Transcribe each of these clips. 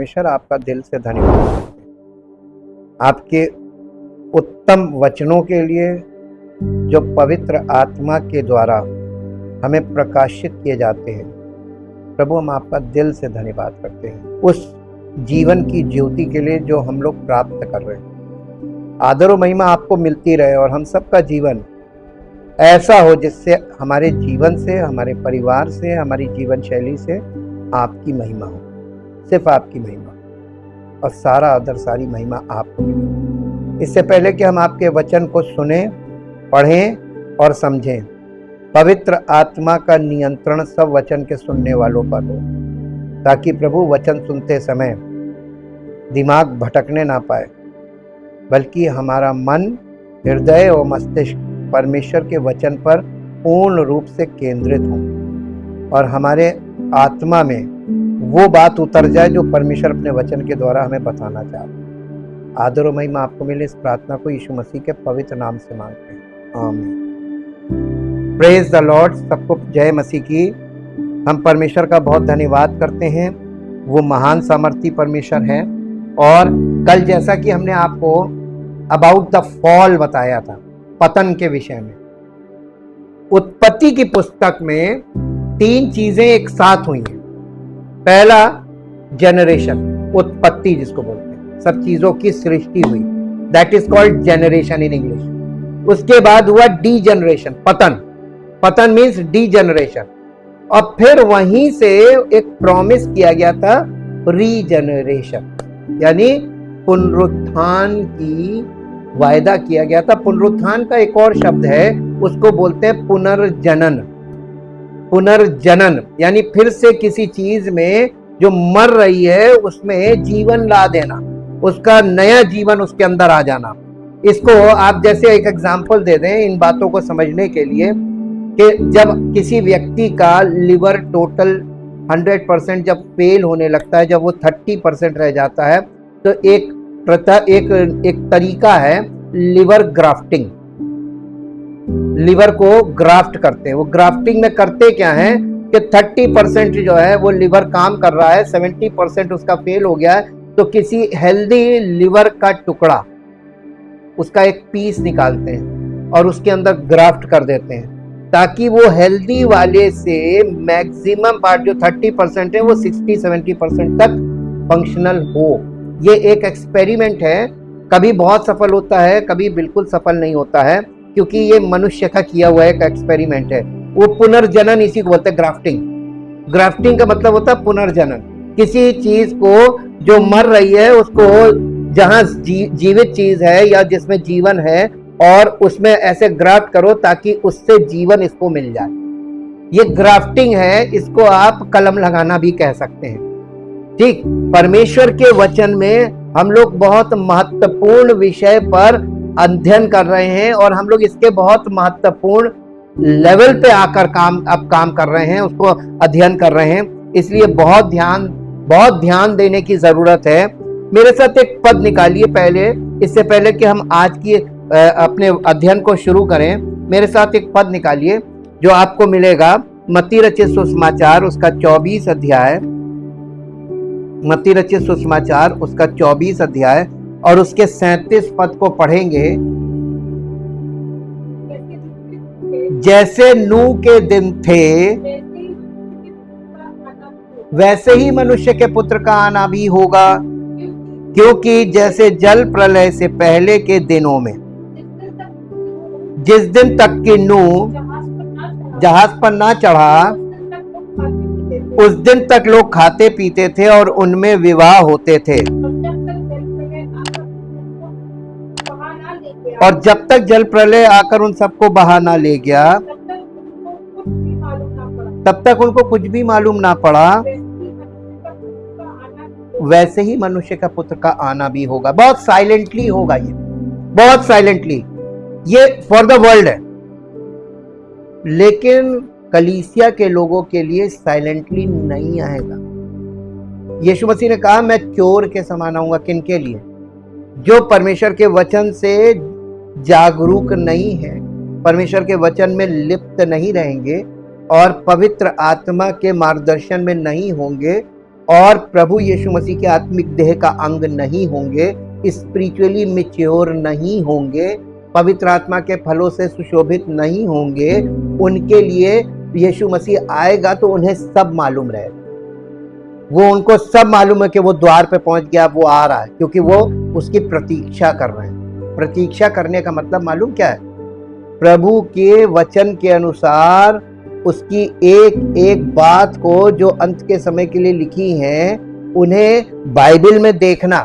परमेश्वर आपका दिल से धन्यवाद आपके उत्तम वचनों के लिए जो पवित्र आत्मा के द्वारा हमें प्रकाशित किए जाते हैं। प्रभु, हम आपका दिल से धन्यवाद करते हैं उस जीवन की ज्योति के लिए जो हम लोग प्राप्त कर रहे हैं। आदर और महिमा आपको मिलती रहे और हम सबका जीवन ऐसा हो जिससे हमारे जीवन से, हमारे परिवार से, हमारी जीवन शैली से आपकी महिमा हो, सिर्फ आपकी महिमा, और सारा आदर, सारी महिमा आपको मिले। इससे पहले कि हम आपके वचन को सुने, पढ़ें और समझें, पवित्र आत्मा का नियंत्रण सब वचन के सुनने वालों पर हो, ताकि प्रभु वचन सुनते समय दिमाग भटकने ना पाए, बल्कि हमारा मन, हृदय और मस्तिष्क परमेश्वर के वचन पर पूर्ण रूप से केंद्रित हो और हमारे आत्मा में वो बात उतर जाए जो परमेश्वर अपने वचन के द्वारा हमें बताना चाहते। आदर और महिमा आपको मिले। इस प्रार्थना को यीशु मसीह के पवित्र नाम से मांगते हैं, आमीन। Praise the Lord. सबको जय मसीह की। हम परमेश्वर का बहुत धन्यवाद करते हैं। वो महान सामर्थी परमेश्वर है। और कल जैसा कि हमने आपको अबाउट द फॉल बताया था, पतन के विषय में, उत्पत्ति की पुस्तक में 3 चीजें एक साथ हुई हैं। पहला जनरेशन, उत्पत्ति जिसको बोलते हैं, सब चीजों की सृष्टि हुई, that is called generation in English. उसके बाद हुआ डी जनरेशन, पतन। पतन मीन्स डी जनरेशन। और फिर वहीं से एक प्रॉमिस किया गया था रीजनरेशन, यानी पुनरुत्थान की वायदा किया गया था। पुनरुत्थान का एक और शब्द है, उसको बोलते हैं पुनर्जनन। पुनर्जनन यानी फिर से किसी चीज में जो मर रही है उसमें जीवन ला देना, उसका नया जीवन उसके अंदर आ जाना। इसको आप जैसे एक एग्जांपल दे दें इन बातों को समझने के लिए, कि जब किसी व्यक्ति का लिवर टोटल 100% जब फेल होने लगता है, जब वो 30% रह जाता है, तो एक तरीका है लिवर ग्राफ्टिंग। लिवर को ग्राफ्ट करते हैं। वो ग्राफ्टिंग में करते क्या है कि 30% जो है वो लिवर काम कर रहा है, 70% उसका फेल हो गया है, तो किसी हेल्दी लिवर का टुकड़ा, उसका एक पीस निकालते हैं और उसके अंदर ग्राफ्ट कर देते हैं, ताकि वो हेल्दी वाले से मैक्सिमम पार्ट जो 30% है वो 60-70% तक फंक्शनल हो। ये एक एक्सपेरिमेंट है। कभी बहुत सफल होता है, कभी बिल्कुल सफल नहीं होता है, क्योंकि ये मनुष्य का किया हुआ एक एक्सपेरिमेंट है। वो पुनर्जनन इसी को बोलते हैं, ग्राफ्टिंग। ग्राफ्टिंग का मतलब होता है पुनर्जनन। किसी चीज को जो मर रही है उसको जहां जीवित चीज है या जिसमें जीवन है, और उसमें ऐसे ग्राफ्ट करो ताकि उससे जीवन इसको मिल जाए। ये ग्राफ्टिंग है। इसको आप कलम लगाना भी कह सकते हैं। ठीक, परमेश्वर के वचन में हम लोग बहुत महत्वपूर्ण विषय पर अध्ययन कर रहे हैं और हम लोग इसके बहुत महत्वपूर्ण लेवल पे आकर काम कर रहे हैं, उसको अध्ययन कर रहे हैं। इसलिए बहुत ध्यान देने की जरूरत है। मेरे साथ एक पद निकालिए पहले, इससे पहले कि हम आज की अपने अध्ययन को शुरू करें। मेरे साथ एक पद निकालिए जो आपको मिलेगा मत्ती रचित सुसमाचार उसका 24 अध्याय, मत्ती रचित सुसमाचार उसका 24 अध्याय और उसके 37 पद को पढ़ेंगे। जैसे नूह के दिन थे वैसे ही मनुष्य के पुत्र का आना भी होगा, क्योंकि जैसे जल प्रलय से पहले के दिनों में, जिस दिन तक कि नूह जहाज पर ना चढ़ा, उस दिन तक लोग खाते पीते थे और उनमें विवाह होते थे, और जब तक जल प्रलय आकर उन सबको बहा ना ले गया, तब तक उनको कुछ भी मालूम ना पड़ा। वैसे ही मनुष्य का पुत्र का आना भी होगा। बहुत साइलेंटली होगा ये, बहुत साइलेंटली। ये फॉर द वर्ल्ड है, लेकिन कलीसिया के लोगों के लिए साइलेंटली नहीं आएगा। यीशु मसीह ने कहा, मैं चोर के समान आऊंगा। किन के लिए? जो परमेश्वर के वचन से जागरूक नहीं है, परमेश्वर के वचन में लिप्त नहीं रहेंगे और पवित्र आत्मा के मार्गदर्शन में नहीं होंगे, और प्रभु यीशु मसीह के आत्मिक देह का अंग नहीं होंगे, स्पिरिचुअली मैच्योर नहीं होंगे, पवित्र आत्मा के फलों से सुशोभित नहीं होंगे, उनके लिए यीशु मसीह आएगा तो उन्हें सब मालूम रहेगा। उनको सब मालूम है कि वो द्वार पे पहुंच गया, वो आ रहा है, क्योंकि वो उसकी प्रतीक्षा कर रहे हैं। प्रतीक्षा करने का मतलब मालूम क्या है? प्रभु के वचन के अनुसार उसकी एक एक बात को जो अंत के समय के लिए लिखी है उन्हें बाइबल में देखना।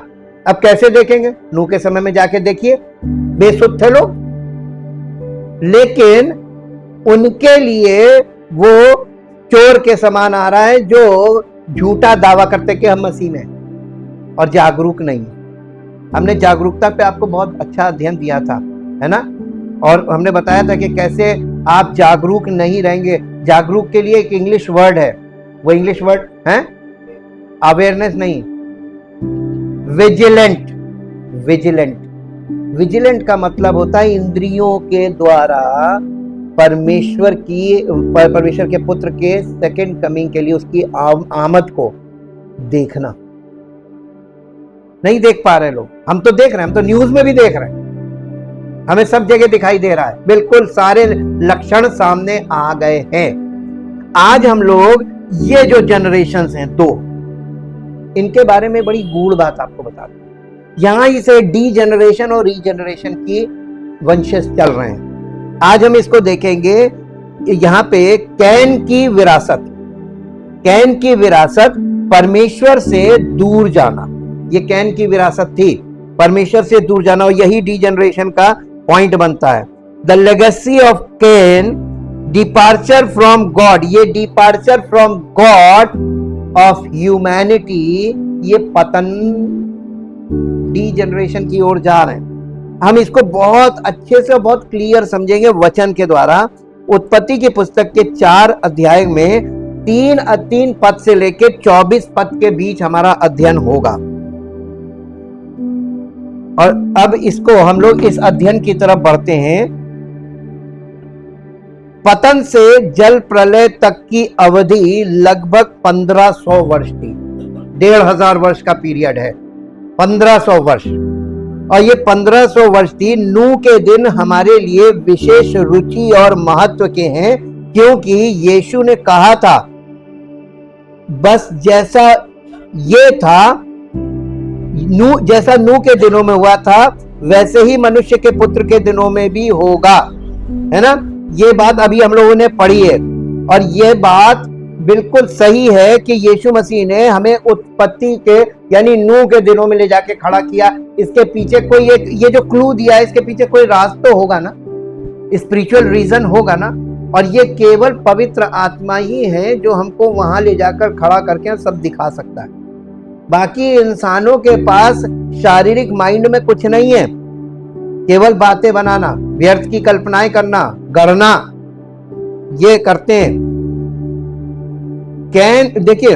अब कैसे देखेंगे? नूह के समय में जाके देखिए, बेसुध थे लोग, लेकिन उनके लिए वो चोर के समान आ रहा है जो झूठा दावा करते कि हम मसीह में, और जागरूक नहीं। हमने जागरूकता पे आपको बहुत अच्छा अध्ययन दिया था, है ना? और हमने बताया था कि कैसे आप जागरूक नहीं रहेंगे। जागरूक के लिए एक इंग्लिश वर्ड है, वो इंग्लिश वर्ड है अवेयरनेस नहीं, विजिलेंट। विजिलेंट, विजिलेंट का मतलब होता है इंद्रियों के द्वारा परमेश्वर के पुत्र के सेकंड कमिंग के लिए उसकी आमद को देखना। नहीं देख पा रहे लोग, हम तो देख रहे हैं, हम तो न्यूज में भी देख रहे हैं, हमें सब जगह दिखाई दे रहा है, बिल्कुल सारे लक्षण सामने आ गए हैं। आज हम लोग ये जो जनरेशन्स हैं दो, इनके बारे में बड़ी गूढ़ बात आपको बता दूं। यहां इसे डी जनरेशन और रीजनरेशन की वंशज चल रहे हैं। आज हम इसको देखेंगे। यहां पे कैन की विरासत, कैन की विरासत परमेश्वर से दूर जाना, ये कैन की विरासत थी, परमेश्वर से दूर जाना, और यही डी जनरेशन का पॉइंट बनता है। The legacy of Cain, departure from God, ये departure from God of humanity, ये पतन डी जनरेशन की ओर जा रहे हैं। हम इसको बहुत अच्छे से बहुत क्लियर समझेंगे वचन के द्वारा। उत्पत्ति की पुस्तक के 4 अध्याय में 3 पद से लेकर 24 पद के बीच हमारा अध्ययन होगा। और अब इसको हम लोग इस अध्ययन की तरफ बढ़ते हैं। पतन से जल प्रलय तक की अवधि लगभग 1500 वर्ष थी। 1500 वर्ष का पीरियड है, 1500 वर्ष। और ये 1500 वर्ष थी। नूह के दिन हमारे लिए विशेष रुचि और महत्व के हैं, क्योंकि यीशु ने कहा था बस जैसा ये था, जैसा नूह के दिनों में हुआ था वैसे ही मनुष्य के पुत्र के दिनों में भी होगा, है ना? ये बात अभी हम लोगों ने पढ़ी है, और ये बात बिल्कुल सही है कि यीशु मसीह ने हमें उत्पत्ति के यानी नूह के दिनों में ले जाके खड़ा किया। इसके पीछे कोई एक ये जो क्लू दिया है, इसके पीछे कोई राज तो होगा ना, स्पिरिचुअल रीजन होगा ना। और ये केवल पवित्र आत्मा ही है जो हमको वहां ले जाकर खड़ा करके सब दिखा सकता है। बाकी इंसानों के पास शारीरिक माइंड में कुछ नहीं है, केवल बातें बनाना, व्यर्थ की कल्पनाएं करना, गढ़ना, ये करते हैं। कैन देखिए,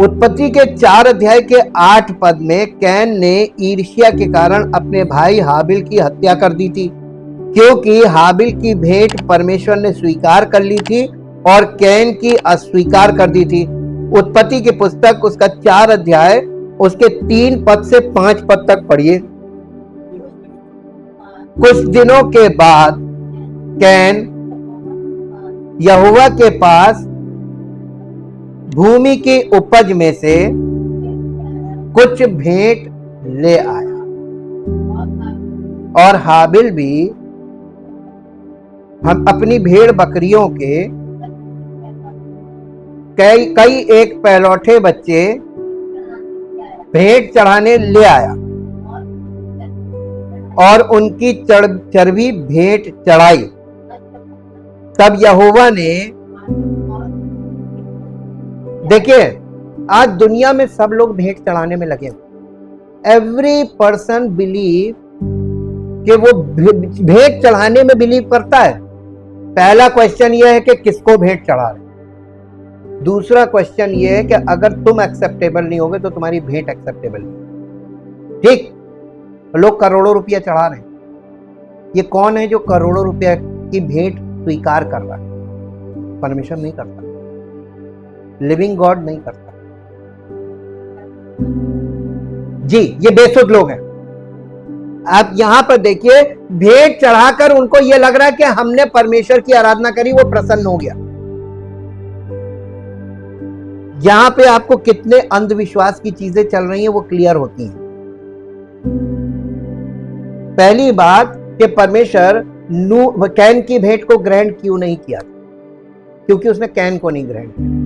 उत्पत्ति के 4 अध्याय के 8 पद में कैन ने ईर्ष्या के कारण अपने भाई हाबिल की हत्या कर दी थी, क्योंकि हाबिल की भेंट परमेश्वर ने स्वीकार कर ली थी और कैन की अस्वीकार कर दी थी। उत्पत्ति की पुस्तक उसका 4 अध्याय उसके 3 पद से 5 पद तक पढ़िए। कुछ दिनों के बाद कैन यहोवा के पास भूमि की उपज में से कुछ भेंट ले आया, और हाबिल भी हम अपनी भेड़ बकरियों के कई एक पहलौठे बच्चे भेंट चढ़ाने ले आया और उनकी चर्बी भेंट चढ़ाई। तब यहोवा ने, देखिए आज दुनिया में सब लोग भेंट चढ़ाने में लगे। एवरी पर्सन बिलीव कि वो भेंट चढ़ाने में बिलीव करता है। पहला क्वेश्चन ये है कि किसको भेंट चढ़ा रहे। दूसरा क्वेश्चन ये है कि अगर तुम एक्सेप्टेबल नहीं होगे तो तुम्हारी भेंट एक्सेप्टेबल नहीं। ठीक, लोग करोड़ों रुपया चढ़ा रहे हैं। ये कौन है जो करोड़ों रुपया की भेंट स्वीकार कर रहा है? परमेश्वर नहीं करता, लिविंग गॉड नहीं करता। जी, ये बेसुध लोग हैं। आप यहां पर देखिए, भेंट चढ़ाकर उनको यह लग रहा है कि हमने परमेश्वर की आराधना करी, वो प्रसन्न हो गया। यहां पे आपको कितने अंधविश्वास की चीजें चल रही हैं वो क्लियर होती हैं। पहली बात कि परमेश्वर कैन की भेंट को ग्रहण क्यों नहीं किया? क्योंकि उसने कैन को नहीं ग्रहण किया,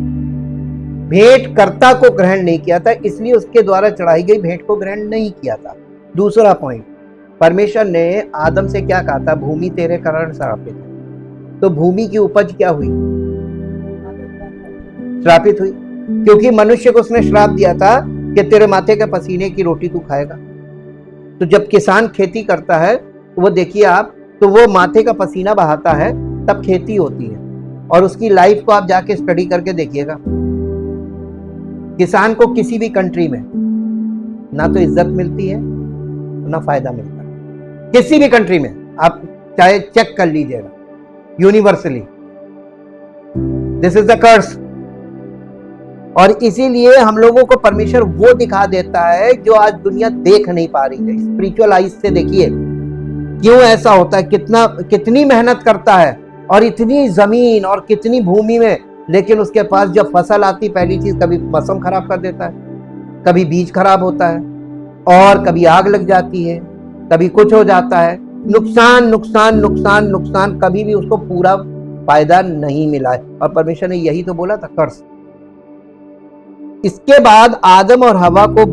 भेंट कर्ता को ग्रहण नहीं किया था, इसलिए उसके द्वारा चढ़ाई गई भेंट को ग्रहण नहीं किया था। दूसरा पॉइंट, परमेश्वर ने आदम से क्या कहा था? भूमि तेरे कारण श्रापित है। तो भूमि की उपज क्या हुई? श्रापित हुई, क्योंकि मनुष्य को उसने श्राप दिया था कि तेरे माथे के पसीने की रोटी तू खाएगा। तो जब किसान खेती करता है तो वो देखिए आप, तो वो माथे का पसीना बहाता है, तब खेती होती है। और उसकी लाइफ को आप जाके स्टडी करके देखिएगा। किसान को किसी भी कंट्री में ना तो इज्जत मिलती है ना फायदा मिलता है, किसी भी कंट्री में आप चाहे चेक कर लीजिएगा, universally this is the curse. और इसीलिए हम लोगों को परमेश्वर वो दिखा देता है जो आज दुनिया देख नहीं पा रही है। स्पिरिचुअल आइज से देखिए क्यों ऐसा होता है, कितनी मेहनत करता है और इतनी जमीन और कितनी भूमि में, लेकिन उसके पास जब फसल आती, पहली चीज कभी मौसम खराब कर देता है, कभी बीज खराब होता है, और कभी आग लग जाती है, कभी कुछ हो जाता है। नुकसान नुकसान नुकसान नुकसान, कभी भी उसको पूरा फायदा नहीं मिला है। और परमेश्वर ने यही तो बोला था, कर्स। इसके बाद आदम और हवा को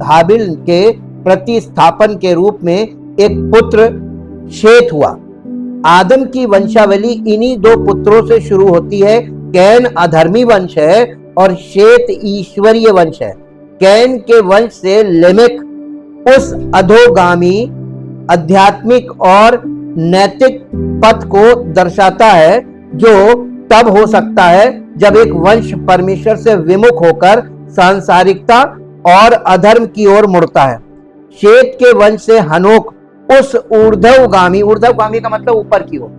हाबिल के प्रतिस्थापन के रूप में एक पुत्र शेत हुआ। आदम की वंशावली इन्हीं दो पुत्रों से शुरू होती है। कैन अधर्मी वंश है और शेत ईश्वरीय वंश है। कैन के वंश से लेमेक उस अधोगामी आध्यात्मिक और नैतिक पथ को दर्शाता है जो तब हो सकता है जब एक वंश परमेश्वर से विमुख होकर सांसारिकता और अधर्म की ओर मुड़ता है। शेत के वंश से हनोक उस ऊर्ध्वगामी का मतलब ऊपर की ओर,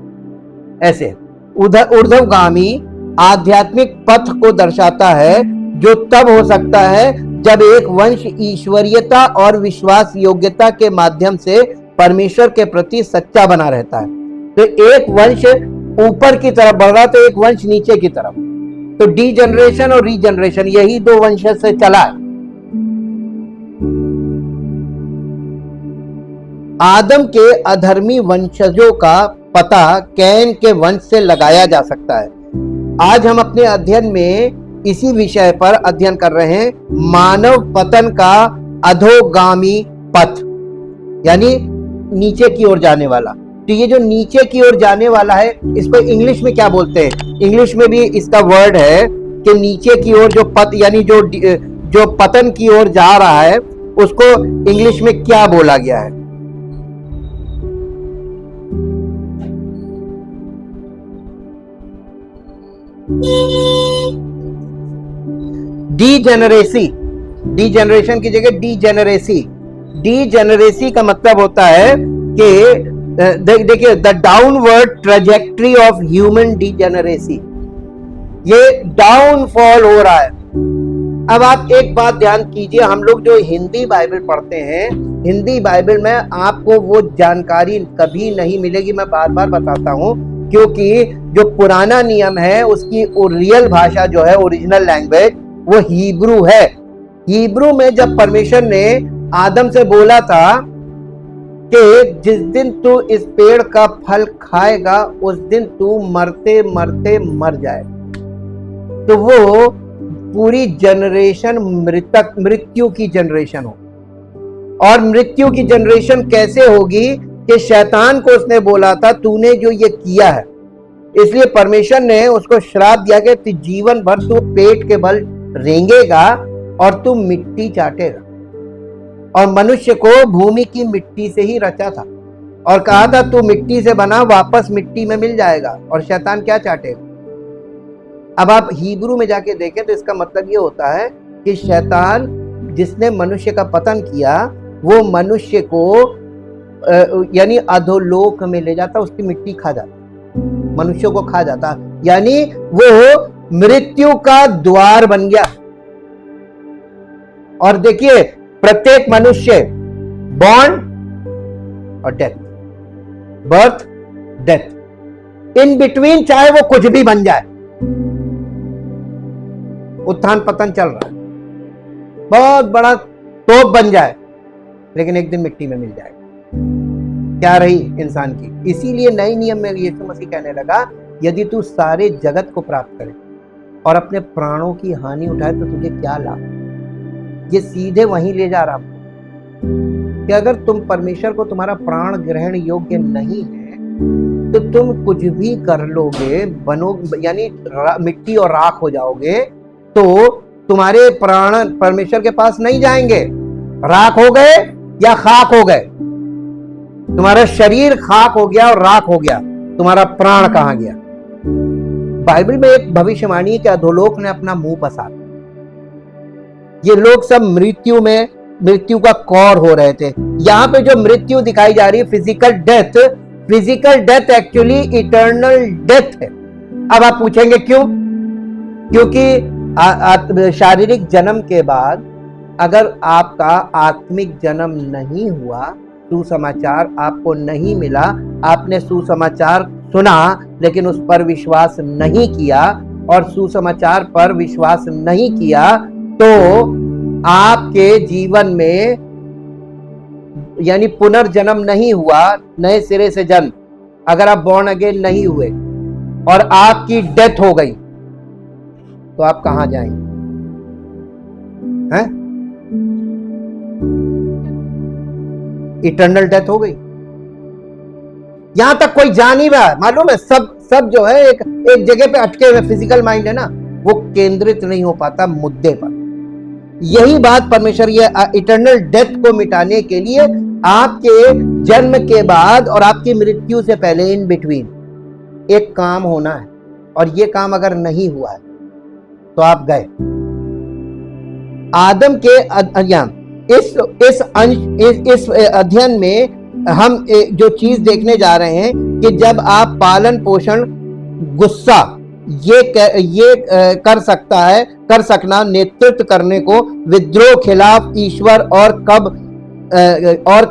ऐसे ऊर्ध्वगामी आध्यात्मिक पथ को दर्शाता है जो तब हो सकता है जब एक वंश ईश्वरीयता और विश्वास योग्यता के माध्यम से परमेश्वर के प्रति सच्चा बना रहता है। तो एक वंश ऊपर की तरफ बढ़ रहा, तो एक वंश नीचे की तरफ। तो डी जनरेशन और रीजनरेशन, यही दो वंश से चला है। आदम के अधर्मी वंशजों का पता कैन के वंश से लगाया जा सकता है। आज हम अपने अध्ययन में इसी विषय पर अध्ययन कर रहे हैं, मानव पतन का अधोगामी पथ, यानी नीचे की ओर जाने वाला। तो ये जो नीचे की ओर जाने वाला है, इसको इंग्लिश में क्या बोलते हैं? इंग्लिश में भी इसका वर्ड है कि नीचे की ओर जो पथ, यानी जो पतन की ओर जा रहा है, उसको इंग्लिश में क्या बोला गया है? डीजेनरेसी, डीजेनरेशन की जगह डीजेनरेसी। डीजेनरेसी का मतलब होता है कि देखिए, the downward trajectory of human degeneracy, ये डाउनफॉल हो रहा है। अब आप एक बात ध्यान कीजिए, हम लोग जो हिंदी बाइबल पढ़ते हैं, हिंदी बाइबल में आपको वो जानकारी कभी नहीं मिलेगी। मैं बार बार बताता हूं, क्योंकि जो पुराना नियम है उसकी रियल भाषा जो है, ओरिजिनल लैंग्वेज, वो हिब्रू है। हिब्रू में जब परमेश्वर ने आदम से बोला था कि जिस दिन तू इस पेड़ का फल खाएगा उस दिन तू मरते मरते मर जाएगा, तो वो पूरी जनरेशन मृत्यु की जनरेशन हो। और मृत्यु की जनरेशन कैसे होगी? कि शैतान को उसने बोला था तूने जो ये किया है, इसलिए परमेश्वर ने उसको श्राप दिया कि जीवन भर तू पेट के बल रेंगेगा और तू मिट्टी चाटेगा। और मनुष्य को भूमि की मिट्टी से ही रचा था और कहा था तू मिट्टी से बना, वापस मिट्टी में मिल जाएगा। और शैतान क्या चाटेगा? अब आप हिब्रू में जाके देखें तो इसका मतलब ये होता है कि शैतान जिसने मनुष्य का पतन किया, वो मनुष्य को यानी अधोलोक में ले जाता, उसकी मिट्टी खा जाता, मनुष्य को खा जाता, यानी वो मृत्यु का द्वार बन गया। और देखिए प्रत्येक मनुष्य बॉर्न और death, birth death, in between चाहे वो कुछ भी बन जाए, उत्थान पतन चल रहा है, बहुत बड़ा तोप बन जाए, लेकिन एक दिन मिट्टी में मिल जाएगा। क्या रही इंसान की। इसीलिए नए नियम में यीशु मसीह कहने लगा, यदि तू सारे जगत को प्राप्त करे और अपने प्राणों की हानि उठाए तो तुझे क्या लाभ। ये सीधे वहीं ले जा रहा कि अगर तुम परमेश्वर को तुम्हारा प्राण ग्रहण योग्य नहीं है तो तुम कुछ भी कर लोगे, बनो यानी मिट्टी और राख हो जाओगे, तो तुम्हारे प्राण परमेश्वर के पास नहीं जाएंगे, राख हो गए या खाक हो गए। तुम्हारा शरीर खाक हो गया और राख हो गया, तुम्हारा प्राण कहां गया। बाइबल में एक भविष्यवाणी है कि अधोलोक ने अपना मुंह पसारा। ये लोग सब मृत्यु का कौर हो रहे थे। यहां पे जो मृत्यु दिखाई जा रही है, physical death actually eternal death है। अब आप पूछेंगे क्यों? क्योंकि शारीरिक जन्म के बाद अगर आपका आत्मिक जन्म नहीं हुआ, सुसमाचार आपको नहीं मिला, आपने सुसमाचार सुना लेकिन उस पर विश्वास नहीं किया और सुसमाचार पर विश्वास नहीं किया, तो आपके जीवन में यानी पुनर्जन्म नहीं हुआ, नए सिरे से जन्म, अगर आप बॉर्न अगेन नहीं हुए और आपकी डेथ हो गई तो आप कहां जाएंगे? हैं? इटर्नल डेथ हो गई। यहां तक कोई जा नहीं रहा, मालूम है। सब जो है एक जगह पे अटके हुए, फिजिकल माइंड है ना, वो केंद्रित नहीं हो पाता मुद्दे पर। यही बात परमेश्वर ये इटर्नल डेथ को मिटाने के लिए आपके जन्म के बाद और आपकी मृत्यु से पहले इन बिटवीन एक काम होना है, और ये काम अगर नहीं हुआ है तो आप गए। आदम के इस अध्ययन में हम जो चीज देखने जा रहे हैं कि जब आप पालन पोषण, गुस्सा, ये कर सकना, नेतृत्व करने को, विद्रोह खिलाफ ईश्वर, और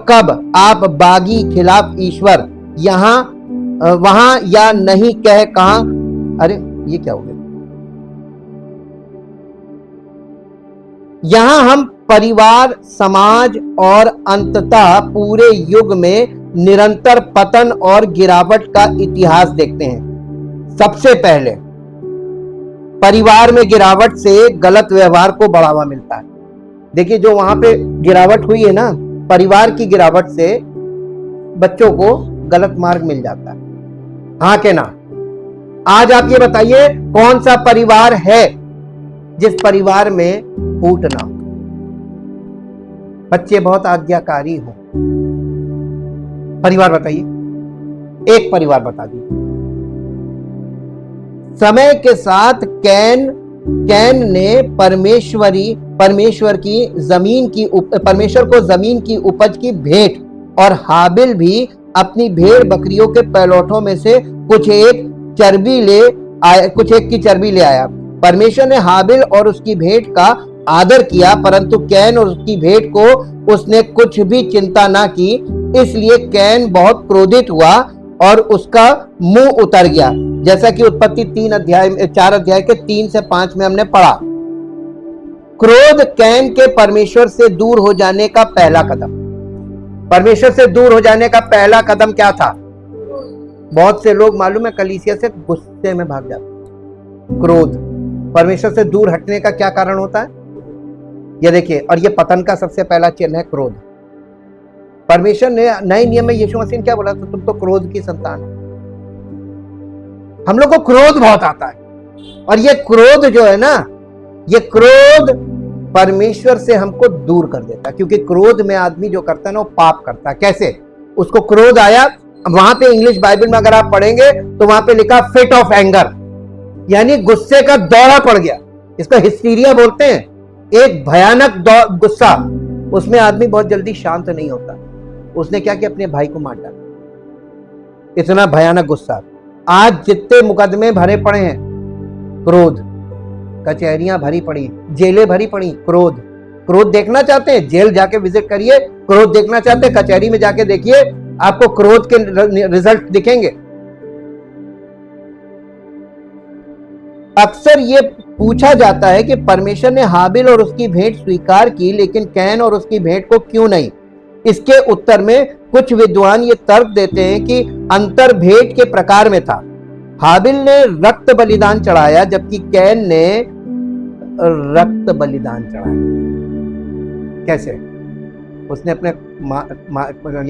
कब आप बागी खिलाफ ईश्वर, यहां वहां या नहीं कह कहां। अरे ये क्या हो गया? यहां हम परिवार, समाज और अंततः पूरे युग में निरंतर पतन और गिरावट का इतिहास देखते हैं। सबसे पहले परिवार में गिरावट से गलत व्यवहार को बढ़ावा मिलता है। देखिए जो वहां पे गिरावट हुई है ना, परिवार की गिरावट से बच्चों को गलत मार्ग मिल जाता है। हाँ के ना? आज आप ये बताइए कौन सा परिवार है जिस परिवार में फूट ना हो, बच्चे बहुत आज्ञाकारी हो? परिवार बताइए, एक परिवार बता दीजिए। समय के साथ कैन ने परमेश्वर को जमीन की उपज की भेंट, और हाबिल भी अपनी भेड़ बकरियों के पैलौठों में से कुछ एक की चर्बी ले आया। परमेश्वर ने हाबिल और उसकी भेंट का आदर किया, परंतु कैन और उसकी भेंट को उसने कुछ भी चिंता ना की। इसलिए कैन बहुत क्रोधित हुआ और उसका मुंह उतर गया, जैसा कि उत्पत्ति 4 अध्याय के 3 से 5 में हमने पढ़ा। क्रोध कैन के परमेश्वर से दूर हो जाने का पहला कदम। परमेश्वर से दूर हो जाने का पहला कदम क्या था? बहुत से लोग मालूम है कलीसिया से गुस्से में भाग जाते। क्रोध परमेश्वर से दूर हटने का क्या कारण होता है? ये देखिए, और ये पतन का सबसे पहला चिन्ह है क्रोध। परमेश्वर ने नए नियम में यीशु मसीह ने क्या बोला? तो तुम तो क्रोध की संतान हो। हम लोग को क्रोध बहुत आता है, और ये क्रोध जो है ना, ये क्रोध परमेश्वर से हमको दूर कर देता है। क्योंकि क्रोध में आदमी जो करता है ना, वो पाप करता है। कैसे? उसको क्रोध आया, वहां पे इंग्लिश बाइबल में अगर आप पढ़ेंगे तो वहां पे लिखा फिट ऑफ एंगर, यानी गुस्से का दौरा पड़ गया। इसको हिस्टीरिया बोलते हैं, एक भयानक गुस्सा। उसमें आदमी बहुत जल्दी शांत नहीं होता। उसने क्या किया? अपने भाई को मार डाला। इतना भयानक गुस्सा। आज जितने मुकदमे भरे पड़े हैं, क्रोध, कचहरियां भरी पड़ी, जेलें भरी पड़ी, क्रोध। क्रोध देखना चाहते हैं, जेल जाके विजिट करिए। क्रोध देखना चाहते हैं, कचहरी में जाके देखिए, आपको क्रोध के रिजल्ट दिखेंगे। अक्सर ये पूछा जाता है कि परमेश्वर ने हाबिल और उसकी भेंट स्वीकार की, लेकिन कैन और उसकी भेंट को क्यों नहीं? इसके उत्तर में कुछ विद्वान ये तर्क देते हैं कि अंतर भेंट के प्रकार में था। हाबिल ने रक्त बलिदान चढ़ाया, जबकि कैन ने रक्त बलिदान चढ़ाया। कैसे? उसने अपने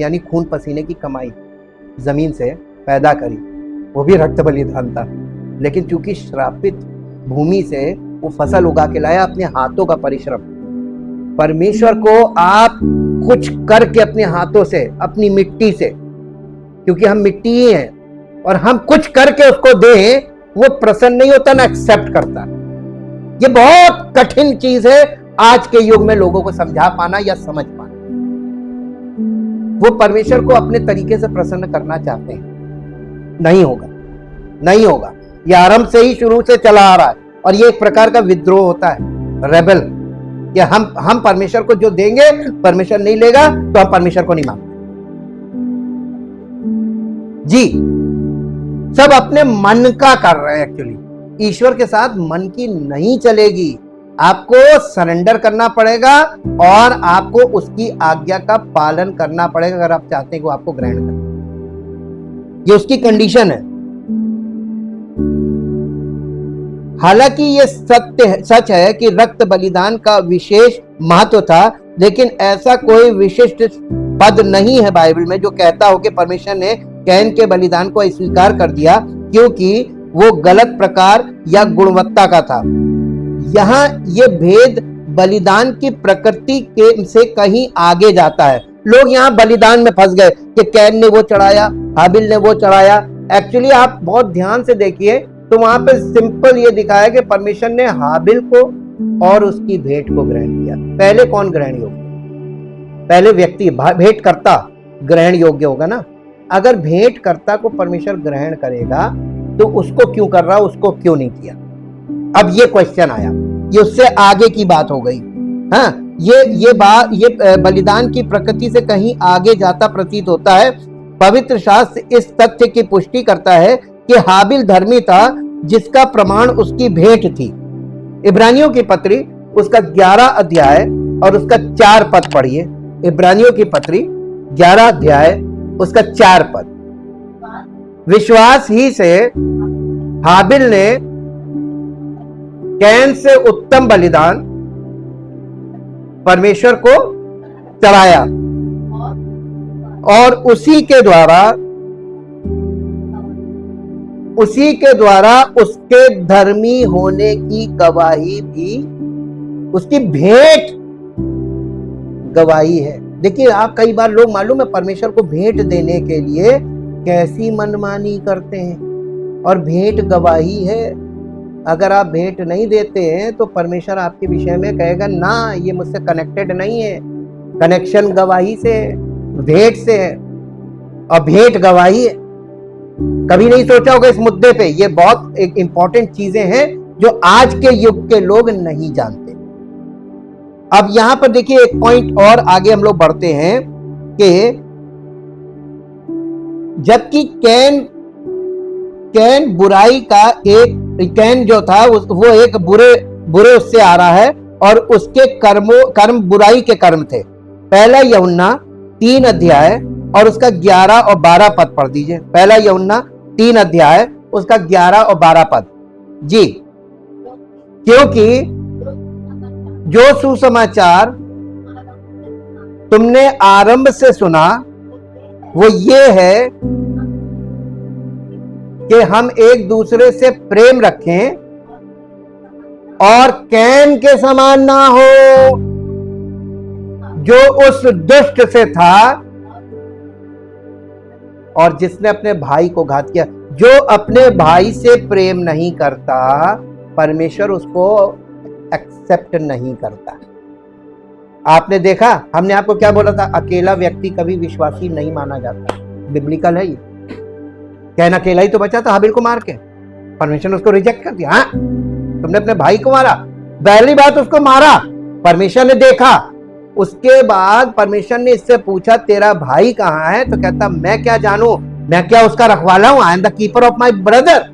यानी खून पसीने की कमाई जमीन से पैदा करी, वो भी रक्त बलिदान था। लेकिन चूंकि श्रापित भूमि से वो फसल उगा के लाया, अपने हाथों का परिश्रम। परमेश्वर को आप कुछ करके अपने हाथों से, अपनी मिट्टी से, क्योंकि हम मिट्टी ही हैं, और हम कुछ करके उसको दें, वो प्रसन्न नहीं होता, ना एक्सेप्ट करता। ये बहुत कठिन चीज है आज के युग में लोगों को समझा पाना या समझ पाना। वो परमेश्वर को अपने तरीके से प्रसन्न करना चाहते हैं, नहीं होगा, नहीं होगा। ये आरंभ से ही शुरू से चला आ रहा है, और ये एक प्रकार का विद्रोह होता है, रेबल, कि हम परमेश्वर को जो देंगे परमेश्वर नहीं लेगा, तो हम परमेश्वर को नहीं मानते। जी, सब अपने मन का कर रहे हैं। एक्चुअली ईश्वर के साथ मन की नहीं चलेगी। आपको सरेंडर करना पड़ेगा और आपको उसकी आज्ञा का पालन करना पड़ेगा, अगर आप चाहते हैं कि वो आपको ग्रहण करे। ये उसकी कंडीशन है। हालांकि ये सच है कि रक्त बलिदान का विशेष महत्व था, लेकिन ऐसा कोई विशिष्ट पद नहीं है बाइबल में जो कहता हो कि परमेश्वर ने कैन के बलिदान को अस्वीकार कर दिया क्योंकि वो गलत प्रकार या गुणवत्ता का था। यहाँ ये भेद बलिदान की प्रकृति के से कहीं आगे जाता है। लोग यहाँ बलिदान में फंस गए कि कैन ने वो चढ़ाया, हाबिल ने वो चढ़ाया। एक्चुअली आप बहुत ध्यान से देखिए तो वहां पे सिंपल ये दिखाया कि परमेश्वर ने हाबिल को और उसकी भेंट को ग्रहण किया। पहले कौन ग्रहण योग्य? पहले व्यक्ति, भेंट करता ग्रहण योग्य होगा ना। अगर भेंट करता को परमेश्वर ग्रहण करेगा तो उसको क्यों कर रहा, उसको क्यों नहीं किया? अब ये क्वेश्चन आया, ये उससे आगे की बात हो गई। हाँ, ये बलिदान की प्रकृति से कहीं आगे जाता प्रतीत होता है। पवित्र शास्त्र इस तथ्य की पुष्टि करता है कि हाबिल धर्मी था, जिसका प्रमाण उसकी भेंट थी। इब्रानियों की पत्री उसका 11 अध्याय और उसका 4 पद पढ़िए। इब्रानियों की पत्री 11 अध्याय उसका 4 पद। विश्वास ही से हाबिल ने कैन से उत्तम बलिदान परमेश्वर को चढ़ाया और उसी के द्वारा उसके धर्मी होने की गवाही भी, उसकी भेंट गवाही है। देखिए, आप कई बार लोग मालूम है परमेश्वर को भेंट देने के लिए कैसी मनमानी करते हैं, और भेंट गवाही है। अगर आप भेंट नहीं देते हैं तो परमेश्वर आपके विषय में कहेगा ना, ये मुझसे कनेक्टेड नहीं है। कनेक्शन गवाही से है, भेंट से है, और भेंट गवाही है। कभी नहीं सोचा होगा इस मुद्दे पे। ये बहुत एक इंपॉर्टेंट चीजें हैं जो आज के युग के लोग नहीं जानते। अब यहां पर देखिए एक पॉइंट और आगे हम लोग बढ़ते हैं कि जबकि कैन बुराई का कैन जो था वो एक बुरे उससे आ रहा है, और उसके कर्म बुराई के कर्म थे। पहला यूहन्ना 3 अध्याय और उसका 11 और 12 पद पढ़ दीजिए। पहला यूहन्ना 3 अध्याय उसका 11 और 12 पद। जी, क्योंकि जो सुसमाचार तुमने आरंभ से सुना वो ये है कि हम एक दूसरे से प्रेम रखें और कैन के समान ना हो, जो उस दुष्ट से था और जिसने अपने भाई को घात किया। जो अपने भाई से प्रेम नहीं करता, परमेश्वर उसको एक्सेप्ट नहीं करता। आपने देखा, हमने आपको क्या बोला था, अकेला व्यक्ति कभी विश्वासी नहीं माना जाता। बिब्लिकल है ये। कैन अकेला ही तो बचा था हाबिल को मार के, परमेश्वर ने उसको रिजेक्ट कर दिया। हाँ, तुमने अपने भाई को मारा, पहली बात उसको मारा, परमेश्वर ने देखा। उसके बाद परमेश्वर ने इससे पूछा तेरा भाई कहाँ है? तो कहता मैं क्या जानू, मैं क्या उसका रखवाला हूं? I am the keeper of my brother.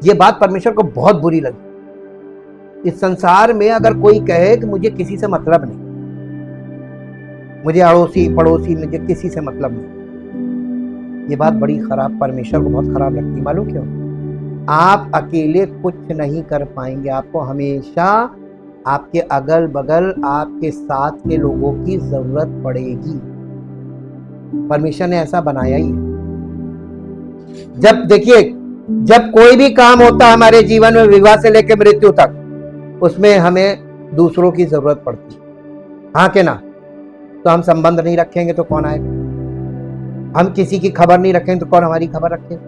ये बात परमेश्वर को बहुत बुरी लगी। इस संसार में अगर कोई कहे कि मुझे किसी से मतलब नहीं, मुझे अड़ोसी पड़ोसी मुझे किसी से मतलब नहीं, ये बात बड़ी खराब, परमेश्वर को बहुत खराब लगती। मालूम क्यों? आप अकेले कुछ नहीं कर पाएंगे, आपको हमेशा आपके अगल बगल आपके साथ के लोगों की जरूरत पड़ेगी। परमेश्वर ने ऐसा बनाया ही। जब देखिए, जब कोई भी काम होता है हमारे जीवन में, विवाह से लेकर मृत्यु तक, उसमें हमें दूसरों की जरूरत पड़ती है, हाँ के ना? तो हम संबंध नहीं रखेंगे तो कौन आएगा? हम किसी की खबर नहीं रखेंगे तो कौन हमारी खबर रखेगा?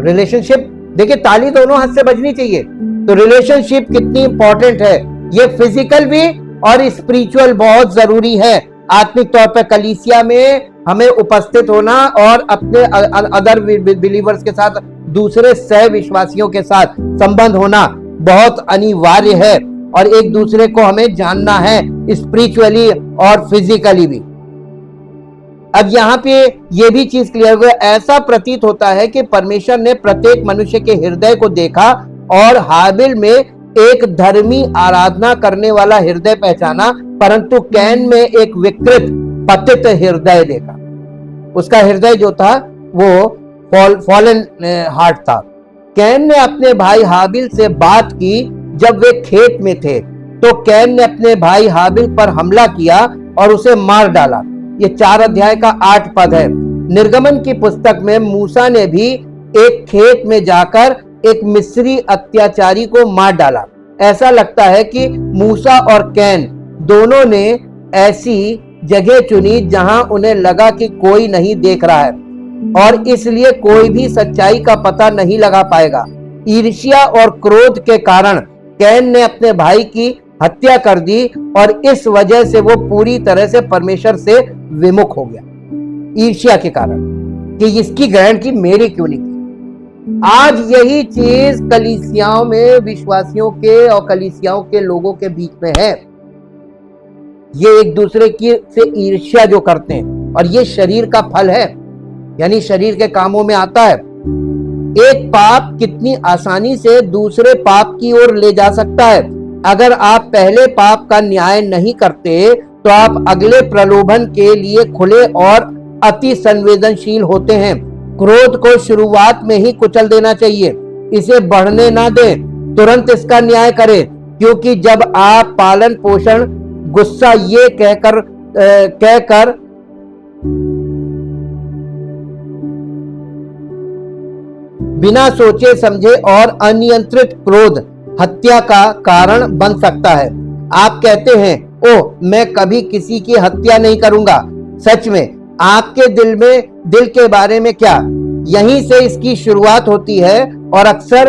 रिलेशनशिप, देखिए ताली दोनों हाथ से बजनी चाहिए। तो रिलेशनशिप कितनी इंपॉर्टेंट है, ये फिजिकल भी और स्पिरिचुअल बहुत जरूरी है। आत्मिक तौर पर कलीसिया में हमें उपस्थित होना और अपने अदर बिलीवर्स के साथ, दूसरे सह विश्वासियों के साथ संबंध होना बहुत अनिवार्य है, और एक दूसरे को हमें जानना है स्पिरिचुअली और फिजिकली भी। अब यहाँ पे ये भी चीज क्लियर हुआ, ऐसा प्रतीत होता है कि परमेश्वर ने प्रत्येक मनुष्य के हृदय को देखा और हाबिल में एक धर्मी आराधना करने वाला हृदय पहचाना, परंतु कैन में एक विकृत पतित हृदय देखा। उसका हृदय जो था वो फॉलन हार्ट था। कैन ने अपने भाई हाबिल से बात की जब वे खेत में थे, तो कैन ने अपने भाई हाबिल पर हमला किया और उसे मार डाला। ये 4 अध्याय का 8 पद है। निर्गमन की पुस्तक में मूसा ने भी एक खेत में जाकर एक मिस्री अत्याचारी को मार डाला। ऐसा लगता है कि मूसा और कैन दोनों ने ऐसी जगह चुनी जहां उन्हें लगा कि कोई नहीं देख रहा है, और इसलिए कोई भी सच्चाई का पता नहीं लगा पाएगा। ईर्ष्या और क्रोध के कारण कैन ने अपने भाई की हत्या कर दी, और इस वजह से वो पूरी तरह से परमेश्वर से विमुख हो गया, ईर्ष्या के कारण कि इसकी गारंटी मेरी क्यों नहीं की। आज यही चीज कलीसियाओं में विश्वासियों के और कलीसियाओं के लोगों के बीच में है। ये एक दूसरे की से ईर्ष्या जो करते हैं, और ये शरीर का फल है, यानी शरीर के कामों में आता है। एक पाप कितनी आसानी से दूसरे पाप की ओर ले जा सकता है। अगर आप पहले पाप का न्याय नहीं करते तो आप अगले प्रलोभन के लिए खुले और अति संवेदनशील होते हैं। क्रोध को शुरुआत में ही कुचल देना चाहिए, इसे बढ़ने ना दें, तुरंत इसका न्याय करें, क्योंकि जब आप पालन पोषण गुस्सा ये कहकर बिना सोचे समझे और अनियंत्रित क्रोध हत्या का कारण बन सकता है। आप कहते हैं, ओह मैं कभी किसी की हत्या नहीं करूंगा। सच में आपके दिल के बारे में क्या? यहीं से इसकी शुरुआत होती है और अक्सर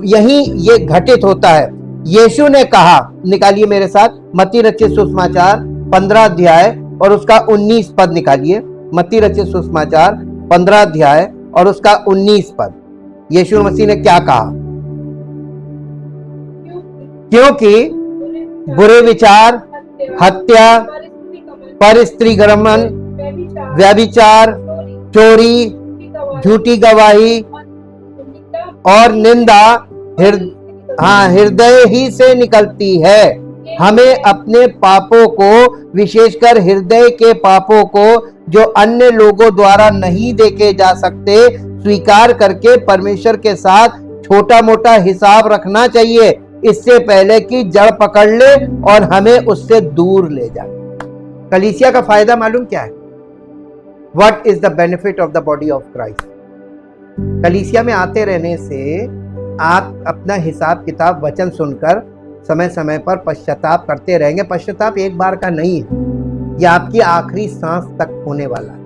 यहीं ये घटित होता है। यीशु ने कहा, निकालिए मेरे साथ मत्ती रचित सुसमाचार 15 अध्याय और उसका 19 पद निकालिए। मत्ती रचित सुसमाचार 15 अध्याय और उसका 19 पद। यीशु मसीह ने क्या कहा? क्योंकि बुरे विचार, हत्या, परस्त्रीगमन, व्यभिचार, चोरी, झूठी गवाही और निंदा हृदय ही से निकलती है। हमें अपने पापों को, विशेषकर हृदय के पापों को जो अन्य लोगों द्वारा नहीं देखे जा सकते, स्वीकार करके परमेश्वर के साथ छोटा मोटा हिसाब रखना चाहिए, इससे पहले कि जड़ पकड़ ले और हमें उससे दूर ले जाए। कलीसिया का फायदा मालूम क्या है? What is the benefit of the body of Christ? कलीसिया में आते रहने से आप अपना हिसाब किताब वचन सुनकर समय समय पर पश्चाताप करते रहेंगे। पश्चाताप एक बार का नहीं है, ये आपकी आखिरी सांस तक होने वाला है,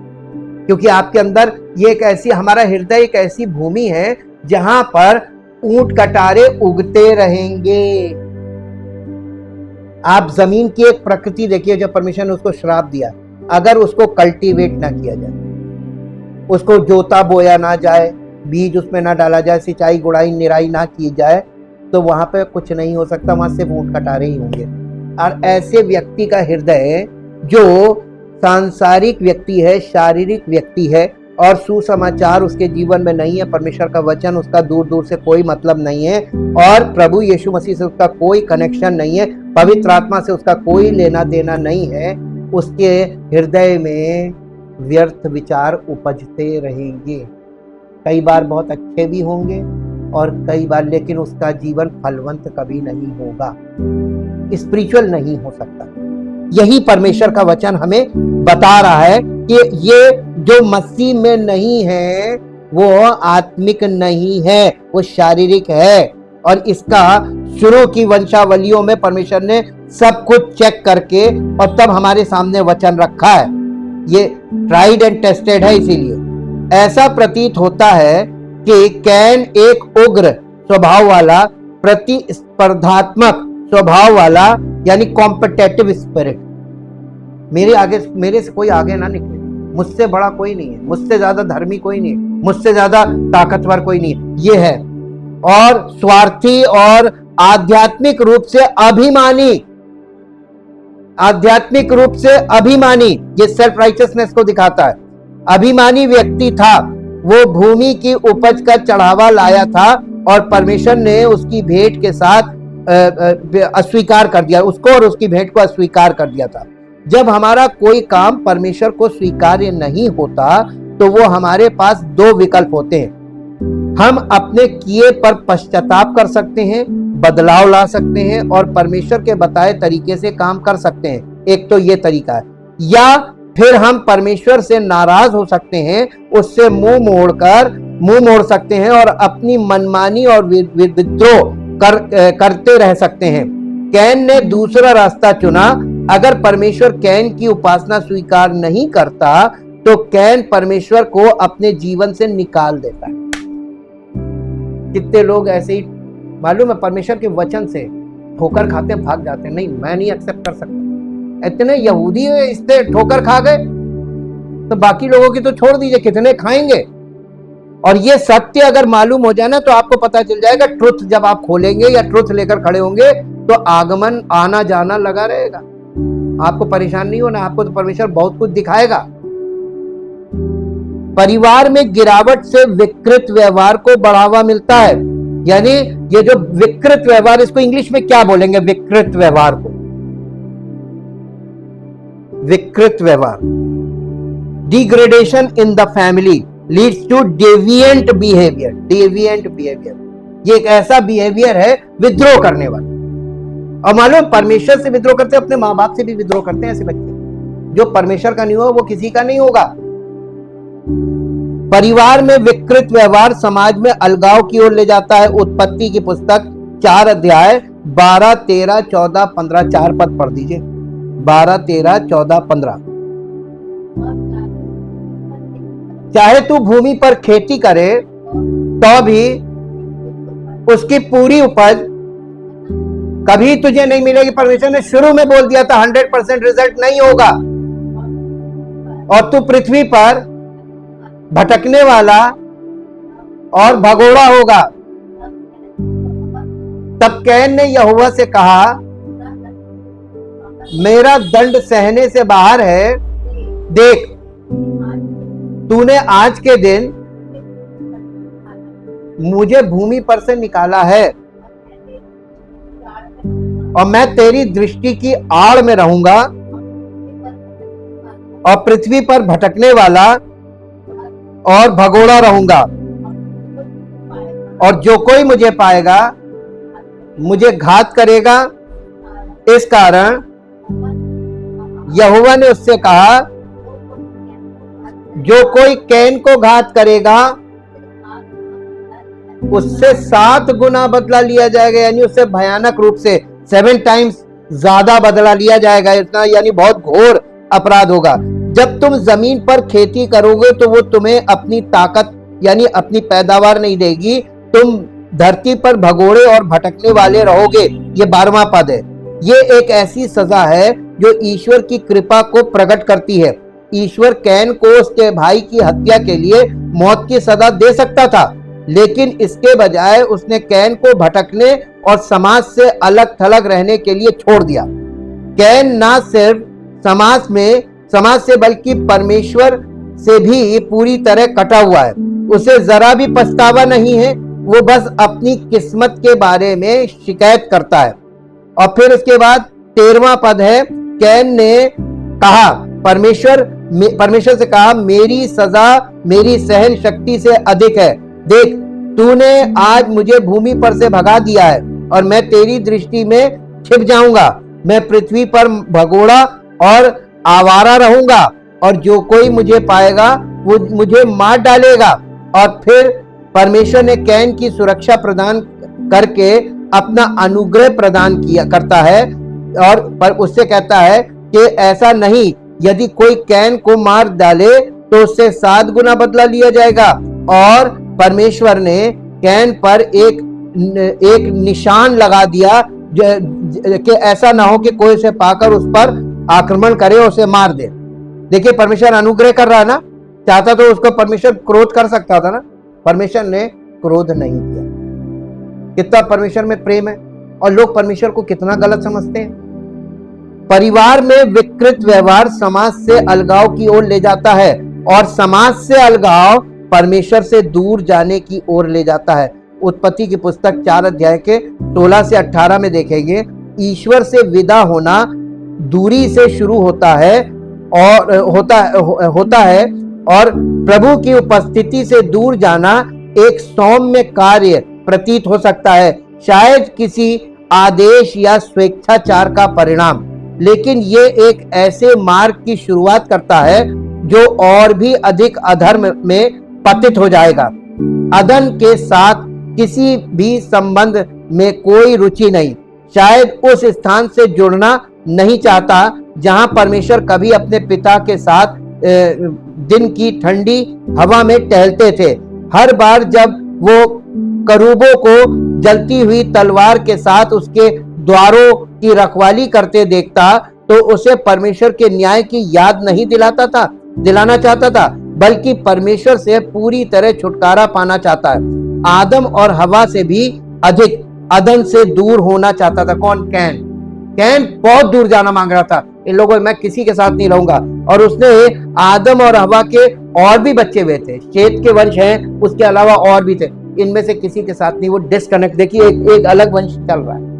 क्योंकि आपके अंदर ये एक ऐसी, हमारा हृदय एक ऐसी भूमि है जहां पर ऊंट कटारे उगते रहेंगे। आप जमीन की एक प्रकृति देखिए, जब परमेश्वर ने उसको श्राप दिया, अगर उसको कल्टीवेट ना किया जाए, उसको जोता बोया ना जाए, बीज उसमें ना डाला जाए, सिंचाई गुड़ाई निराई ना की जाए, तो वहां पे कुछ नहीं हो सकता, वहां सिर्फ ऊंट कटारे ही होंगे। और ऐसे व्यक्ति का हृदय जो सांसारिक व्यक्ति है, शारीरिक व्यक्ति है और सुसमाचार उसके जीवन में नहीं है, परमेश्वर का वचन उसका दूर दूर से कोई मतलब नहीं है और प्रभु यीशु मसीह से उसका कोई कनेक्शन नहीं है, पवित्र आत्मा से उसका कोई लेना देना नहीं है, उसके हृदय में व्यर्थ विचार उपजते रहेंगे। कई बार बहुत अच्छे भी होंगे और कई बार, लेकिन उसका जीवन फलवंत कभी नहीं होगा, स्पिरिचुअल नहीं हो सकता। यही परमेश्वर का वचन हमें बता रहा है कि ये जो मसीह में नहीं है वो आत्मिक नहीं है, वो शारीरिक है। और इसका शुरू की वंशावलियों में परमेश्वर ने सब कुछ चेक करके और तब हमारे सामने वचन रखा है। ये ट्राइड एंड टेस्टेड है। इसीलिए ऐसा प्रतीत होता है कि कैन एक उग्र स्वभाव वाला, प्रतिस्पर्धात्मक स्वभाव वाला, यानी कॉम्पिटेटिव स्पिरिट, मेरे से कोई आगे ना निकले, मुझसे बड़ा कोई नहीं है, मुझसे ज्यादा धर्मी कोई नहीं है, मुझसे ज्यादा ताकतवर कोई नहीं है, ये है। और स्वार्थी और आध्यात्मिक रूप से अभिमानी, आध्यात्मिक रूप से अभिमानी, ये सेल्फ राइचियसनेस को दिखाता है। अभिमानी व्यक्ति था, वो भूमि की उपज का चढ़ावा लाया था और परमेश्वर ने उसकी भेंट के साथ अस्वीकार कर दिया उसको, और उसकी भेंट को अस्वीकार कर दिया था। जब हमारा कोई काम परमेश्वर को स्वीकार्य नहीं होता तो वो हमारे पास दो विकल्प होते हैं। हम अपने किए पर पश्चाताप कर सकते हैं, बदलाव ला सकते हैं और परमेश्वर के बताए तरीके से काम कर सकते हैं। एक तो ये तरीका है, या फिर हम परमेश्वर से नाराज हो सकते हैं, उससे मुंह मोड़ सकते हैं और अपनी मनमानी और विद्रोह करते रह सकते हैं। कैन ने दूसरा रास्ता चुना। अगर परमेश्वर कैन की उपासना स्वीकार नहीं करता तो कैन परमेश्वर को अपने जीवन से निकाल देता है। कितने लोग ऐसे ही मालूम है परमेश्वर के वचन से ठोकर खाते भाग जाते हैं, नहीं मैं नहीं एक्सेप्ट कर सकता। इतने यहूदी इससे ठोकर खा गए तो बाकी लोगों की तो छोड़ दीजिए, कितने खाएंगे। और ये सत्य अगर मालूम हो जाए ना तो आपको पता चल जाएगा, ट्रुथ जब आप खोलेंगे या ट्रुथ लेकर खड़े होंगे तो आगमन आना जाना लगा रहेगा, आपको परेशान नहीं होना, आपको तो परमेश्वर बहुत कुछ दिखाएगा। परिवार में गिरावट से विकृत व्यवहार को बढ़ावा मिलता है। यानी ये जो विकृत व्यवहार, इसको इंग्लिश में क्या बोलेंगे? विकृत व्यवहार को, विकृत व्यवहार। Degradation in the family leads to deviant behaviour. Deviant behaviour ये एक ऐसा बिहेवियर है विद्रोह करने वाला। और मालूम, परमेश्वर से विद्रोह करते हैं, अपने माँ बाप से भी विद्रोह करते हैं ऐसे बच्चे। जो परमेश्वर का नहीं होगा वो किसी का नहीं होगा। परिवार में विकृत व्यवहार समाज में अलगाव की ओर ले जाता है। उत्पत्ति की पुस्तक 4 अध्याय 12, 13, 14, 15, 4 पद पढ़ दीजिए। 12, 13, 14, 15। चाहे तू भूमि पर खेती करे तो भी उसकी पूरी उपज कभी तुझे नहीं मिलेगी। परमेश्वर ने शुरू में बोल दिया था 100% रिजल्ट नहीं होगा, और तू पृथ्वी पर भटकने वाला और भगोड़ा होगा। तब कैन ने यहोवा से कहा, मेरा दंड सहने से बाहर है। देख, तूने आज के दिन मुझे भूमि पर से निकाला है और मैं तेरी दृष्टि की आड़ में रहूंगा और पृथ्वी पर भटकने वाला और भगोड़ा रहूंगा, और जो कोई मुझे पाएगा मुझे घात करेगा। इस कारण यहोवा ने उससे कहा, जो कोई कैन को घात करेगा उससे 7 गुना बदला लिया जाएगा। यानी उससे भयानक रूप से 7 टाइम्स ज्यादा बदला लिया जाएगा। इतना यानी बहुत घोर अपराध होगा। जब तुम जमीन पर खेती करोगे तो वो तुम्हें अपनी ताकत यानी अपनी पैदावार नहीं देगी। तुम धरती पर भगोड़े और भटकने वाले रहोगे। ये 12वां पद है। ये एक ऐसी सजा है जो ईश्वर की कृपा को प्रकट करती है। ईश्वर कैन को उसके भाई की हत्या के लिए मौत की सजा दे सकता था, लेकिन इसके बजाय उसने कैन को भटकने और समाज से अलग थलग रहने के लिए छोड़ दिया। कैन ना सिर्फ समाज से बल्कि परमेश्वर से भी पूरी तरह कटा हुआ है। उसे जरा भी पछतावा नहीं है, वो बस अपनी किस्मत के बारे में शिकायत करता है। और फिर उसके बाद 13वां पद है, कैन ने कहा परमेश्वर से कहा, मेरी सजा मेरी सहन शक्ति से अधिक है। देख, तूने आज मुझे भूमि पर से भगा दिया है और मैं तेरी दृष्टि में छिप जाऊंगा। मैं पृथ्वी पर भगोड़ा और आवारा रहूंगा और जो कोई मुझे पाएगा वो मुझे मार डालेगा। और फिर परमेश्वर ने कैन की सुरक्षा प्रदान करके अपना अनुग्रह प्रदान करता है और पर उससे कहता है कि ऐसा नहीं, यदि कोई कैन को मार डाले तो उससे 7 गुना बदला लिया जाएगा। और परमेश्वर ने कैन पर एक निशान लगा दिया कि ऐसा ना हो कि कोई उसे पाकर उस पर आक्रमण करे और उसे मार दे। देखिए, परमेश्वर अनुग्रह कर रहा है ना, चाहता तो उसको परमेश्वर क्रोध कर सकता था ना, परमेश्वर ने क्रोध नहीं किया। कितना परमेश्वर में प्रेम है। और लोग परमेश्वर को कितना गलत समझते हैं। परिवार में विकृत व्यवहार समाज से अलगाव की ओर ले जाता है और समाज से अलगाव परमेश्वर से दूर जाने की ओर ले जाता है। उत्पत्ति की पुस्तक 4 अध्याय के 16 से 18 में देखेंगे, ईश्वर से विदा होना दूरी से शुरू होता है और प्रभु की उपस्थिति से दूर जाना एक सौम्य कार्य प्रतीत हो सकता है, शायद किसी आदेश या स्वेच्छाचार का परिणाम, लेकिन ये एक ऐसे मार्ग की शुरुआत करता है जो और भी अधिक अधर्म में पतित हो जाएगा। अदन के साथ किसी भी संबंध में कोई रुचि नहीं, शायद उस स्थान से जुड़ना नहीं चाहता जहां परमेश्वर कभी अपने पिता के साथ दिन की ठंडी हवा में टहलते थे। हर बार जब वो करूबों को जलती हुई तलवार के साथ उसके द्वारों की रखवाली करते देखता तो उसे परमेश्वर के न्याय की याद नहीं दिलाना चाहता था, बल्कि परमेश्वर से पूरी तरह छुटकारा पाना चाहता है। आदम और हवा से भी अधिक अदन से दूर होना चाहता था। कौन? कैन बहुत दूर जाना मांग रहा था। इन लोगों मैं किसी के साथ नहीं रहूंगा। और उसने आदम और हवा के और भी बच्चे हुए थे, शेत के वंश हैं, उसके अलावा और भी थे, इनमें से किसी के साथ नहीं। वो डिस्कनेक्ट, देखिए एक अलग वंश चल रहा है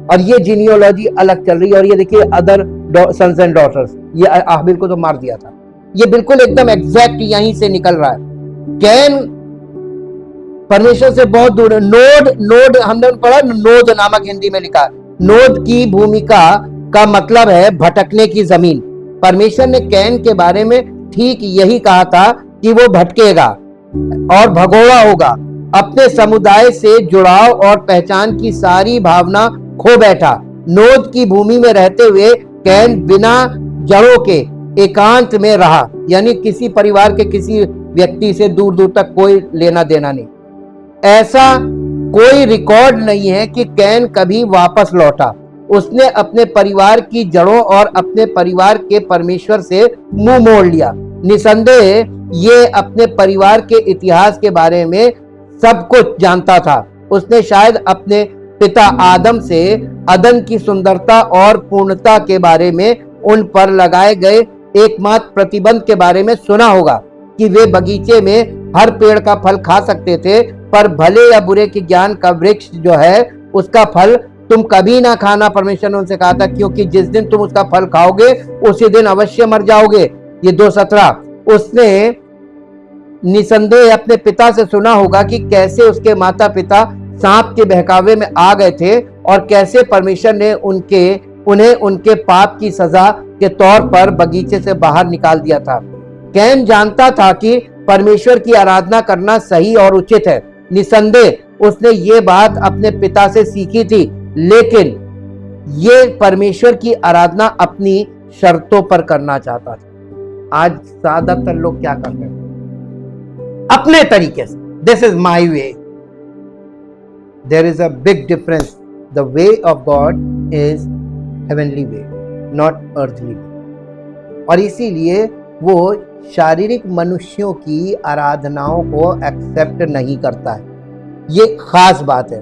और ये जीनियोलॉजी अलग चल रही है। और ये देखिए अदर सन्स एंड डॉटर्स, ये हाबिल को तो मार दिया था। ये बिल्कुल एकदम एग्जैक्ट यहीं से निकल रहा है। कैन परमेश्वर से बहुत दूर है। नोड हमने पढ़ा, नोद नामक हिंदी में लिखा। नोद की भूमिका का मतलब है भटकने की जमीन। परमेश्वर ने कैन के बारे में ठीक यही कहा था कि वो भटकेगा और भगोड़ा होगा। अपने समुदाय से जुड़ाव और पहचान की सारी भावना खो बैठा। नोद की भूमि में रहते हुए कैन बिना जड़ों के एकांत में रहा, यानी किसी परिवार के किसी व्यक्ति से दूर दूर तक कोई लेना देना नहीं। ऐसा कोई रिकॉर्ड नहीं है कि कैन कभी वापस लौटा। उसने अपने परिवार की जड़ों और अपने परिवार के परमेश्वर से मुंह मोड़ लिया। निसंदेह ये अपने परिवार के इतिहास के बारे में सब कुछ जानता था। उसने शायद अपने पिता आदम से अदन की सुंदरता और पूर्णता के बारे में, उन पर लगाए गए एकमात्र प्रतिबंध के बारे में सुना होगा कि वे बगीचे में हर पेड़ का फल खा सकते थे, पर भले या बुरे के ज्ञान का वृक्ष जो है उसका फल तुम कभी ना खाना। परमेश्वर ने उनसे कहा था, क्योंकि जिस दिन तुम उसका फल खाओगे उसी दिन अवश्य मर जाओगे। ये 2:17। उसने निसंदेह अपने पिता से सुना होगा कि कैसे उसके माता पिता सांप के बहकावे में आ गए थे और कैसे परमेश्वर ने उन्हें उनके पाप की सजा के तौर पर बगीचे से बाहर निकाल दिया था। कैन जानता था कि परमेश्वर की आराधना करना सही और उचित है। निसंदेह उसने ये बात अपने पिता से सीखी थी, लेकिन ये परमेश्वर की आराधना अपनी शर्तों पर करना चाहता था। आज ज्यादातर लोग क्या करते हैं? अपने तरीके से, this is my way. There is a big difference. The way of God is heavenly way, not earthly way. और इसीलिए वो शारीरिक मनुष्यों की आराधनाओं को एक्सेप्ट नहीं करता है। ये खास बात है।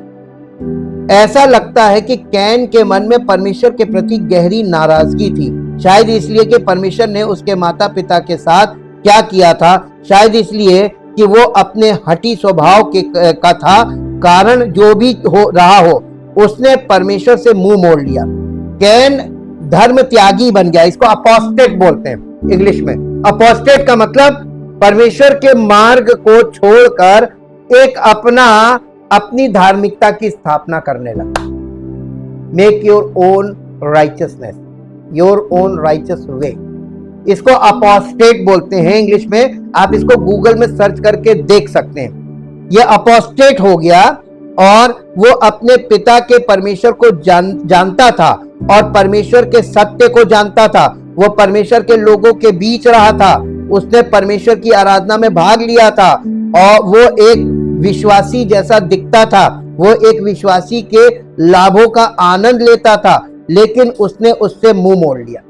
ऐसा लगता है कि कैन के मन में परमेश्वर के प्रति गहरी नाराजगी थी, शायद इसलिए कि परमेश्वर ने उसके माता पिता के साथ क्या किया था, शायद इसलिए कि वो अपने हठी स्वभाव का था कारण जो भी हो रहा हो, उसने परमेश्वर से मुंह मोड़ लिया। कैन धर्म त्यागी बन गया। इसको अपोस्टेट बोलते हैं इंग्लिश में। अपोस्टेट का मतलब परमेश्वर के मार्ग को छोड़कर एक अपनी धार्मिकता की स्थापना करने लगा। Make your own righteousness, your own righteous way, इसको अपोस्टेट बोलते हैं इंग्लिश में। आप इसको गूगल में सर्च करके देख सकते हैं। यह अपोस्टेट हो गया और वो अपने पिता के परमेश्वर को जानता था और परमेश्वर के सत्य को जानता था। वो परमेश्वर के लोगों के बीच रहा था, उसने परमेश्वर की आराधना में भाग लिया था और वो एक विश्वासी जैसा दिखता था, वो एक विश्वासी के लाभों का आनंद लेता था, लेकिन उसने उससे मुंह मोड़ लिया।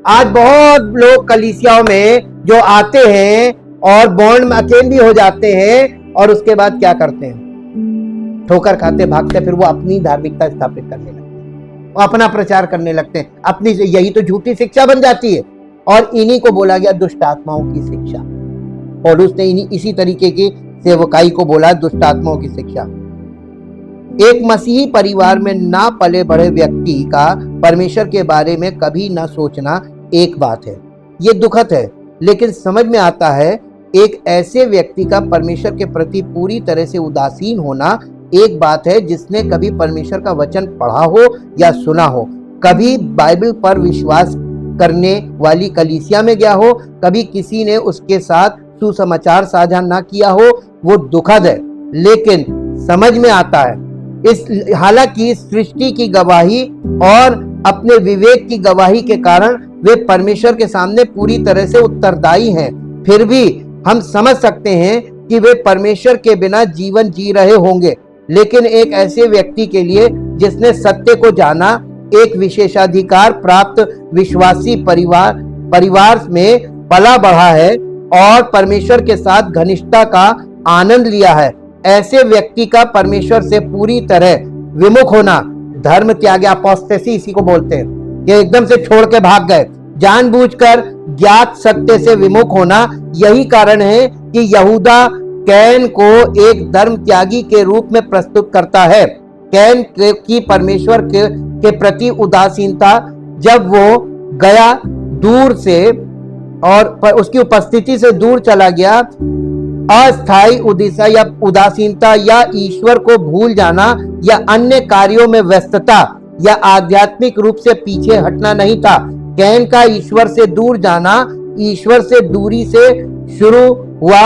आज बहुत लोग कलीसियाओं में जो आते हैं और बॉन्ड में अकेले भी हो जाते हैं और उसके बाद क्या करते हैं, ठोकर खाते भागते, फिर वो अपनी धार्मिकता स्थापित करने लगते हैं, वो अपना प्रचार करने लगते हैं, अपनी, यही तो झूठी शिक्षा बन जाती है। और इन्हीं को बोला गया दुष्ट आत्माओं की शिक्षा। पौलुस ने इसी तरीके की सेवकाई को बोला दुष्ट आत्माओं की शिक्षा। एक मसीही परिवार में ना पले बड़े व्यक्ति का परमेश्वर के बारे में कभी ना सोचना एक बात है, ये दुखद है, लेकिन समझ में आता है एक ऐसे व्यक्ति का परमेश्वर के प्रति पूरी तरह से उदासीन होना एक बात है जिसने कभी परमेश्वर का वचन पढ़ा हो या सुना हो, कभी बाइबल पर विश्वास करने वाली कलीसिया में गया हो, कभी किसी ने उसके साथ सुसमाचार साझा ना किया हो, वो दुखद है, लेकिन समझ में आता है। हालांकि सृष्टि की गवाही और अपने विवेक की गवाही के कारण वे परमेश्वर के सामने पूरी तरह से उत्तरदायी हैं, फिर भी हम समझ सकते हैं कि वे परमेश्वर के बिना जीवन जी रहे होंगे। लेकिन एक ऐसे व्यक्ति के लिए जिसने सत्य को जाना, एक विशेषाधिकार प्राप्त विश्वासी परिवार में पला बढ़ा है और परमेश्वर के साथ घनिष्ठता का आनंद लिया है, ऐसे व्यक्ति का परमेश्वर से पूरी तरह विमुख होना धर्म त्याग, अपोस्टेसी इसी को बोलते हैं। ये एकदम से छोड़ के भाग गए, जानबूझकर ज्ञात सत्य से विमुख होना। यही कारण है कि यहूदा कैन को एक धर्म त्यागी के रूप में प्रस्तुत करता है। कैन की परमेश्वर के प्रति उदासीनता, जब वो गया दूर से और उसकी उपस्थिति से दूर चला गया, अस्थायी उदिशा या उदासीनता या ईश्वर को भूल जाना या अन्य कार्यों में व्यस्तता या आध्यात्मिक रूप से पीछे हटना नहीं था। कैन का ईश्वर से दूर जाना ईश्वर से दूरी से शुरू हुआ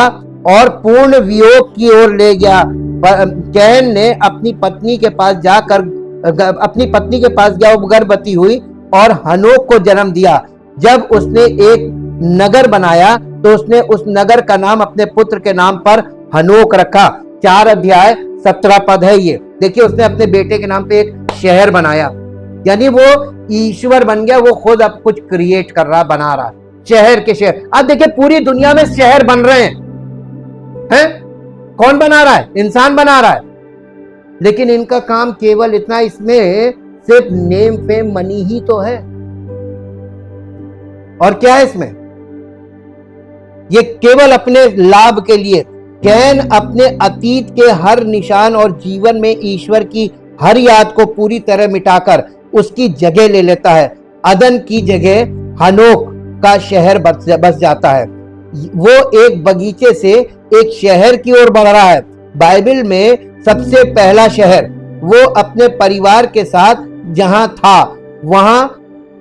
और पूर्ण वियोग की ओर ले गया। कैन ने अपनी पत्नी के पास गया, वो गर्भवती हुई और हनोक को जन्म दिया। जब उसने एक नगर बनाया तो उसने उस नगर का नाम अपने पुत्र के नाम पर हनोक रखा। 4 अध्याय 17 पद है ये। देखिए, उसने अपने बेटे के नाम पे एक शहर बनाया, यानी वो ईश्वर बन गया, वो खुद अब कुछ क्रिएट कर रहा, बना रहा शहर के शहर। अब देखिए पूरी दुनिया में शहर बन रहे हैं? कौन बना रहा है? इंसान बना रहा है। लेकिन इनका काम केवल इतना, इसमें सिर्फ नेम फेम मनी ही तो है। और क्या है इसमें? ये केवल अपने लाभ के लिए। कैन अपने अतीत के हर निशान और जीवन में ईश्वर की हर याद को पूरी तरह मिटाकर उसकी जगह ले लेता है। अदन की जगह हनोक का शहर बस जाता है। वो एक बगीचे से एक शहर की ओर बढ़ रहा है। बाइबल में सबसे पहला शहर वो अपने परिवार के साथ जहां था वहां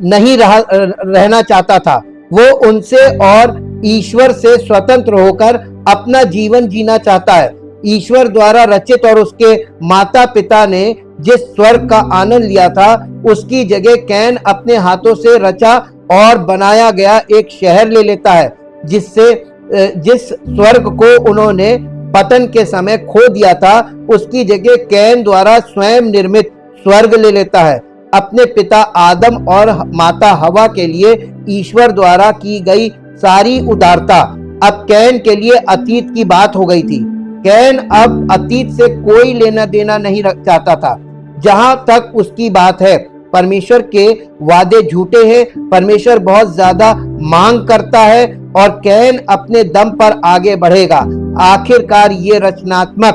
नहीं रहना चाहता था। वो उनसे और ईश्वर से स्वतंत्र होकर अपना जीवन जीना चाहता है। ईश्वर द्वारा रचित और उसके माता पिता ने जिस स्वर्ग का आनंद लिया था, उसकी जगह कैन अपने हाथों से रचा और बनाया गया एक शहर ले लेता है, जिस स्वर्ग को उन्होंने पतन के समय खो दिया था, उसकी जगह कैन द्वारा स्वयं निर्मित स्वर्ग ले लेता है। अपने पिता आदम और माता हवा के लिए ईश्वर द्वारा की गई सारी उदारता अब कैन के लिए अतीत की बात हो गई थी। कैन अब अतीत से कोई लेना देना नहीं चाहता था। जहां तक उसकी बात है, परमेश्वर के वादे झूठे हैं। परमेश्वर बहुत ज्यादा मांग करता है और कैन अपने दम पर आगे बढ़ेगा। आखिरकार ये रचनात्मक,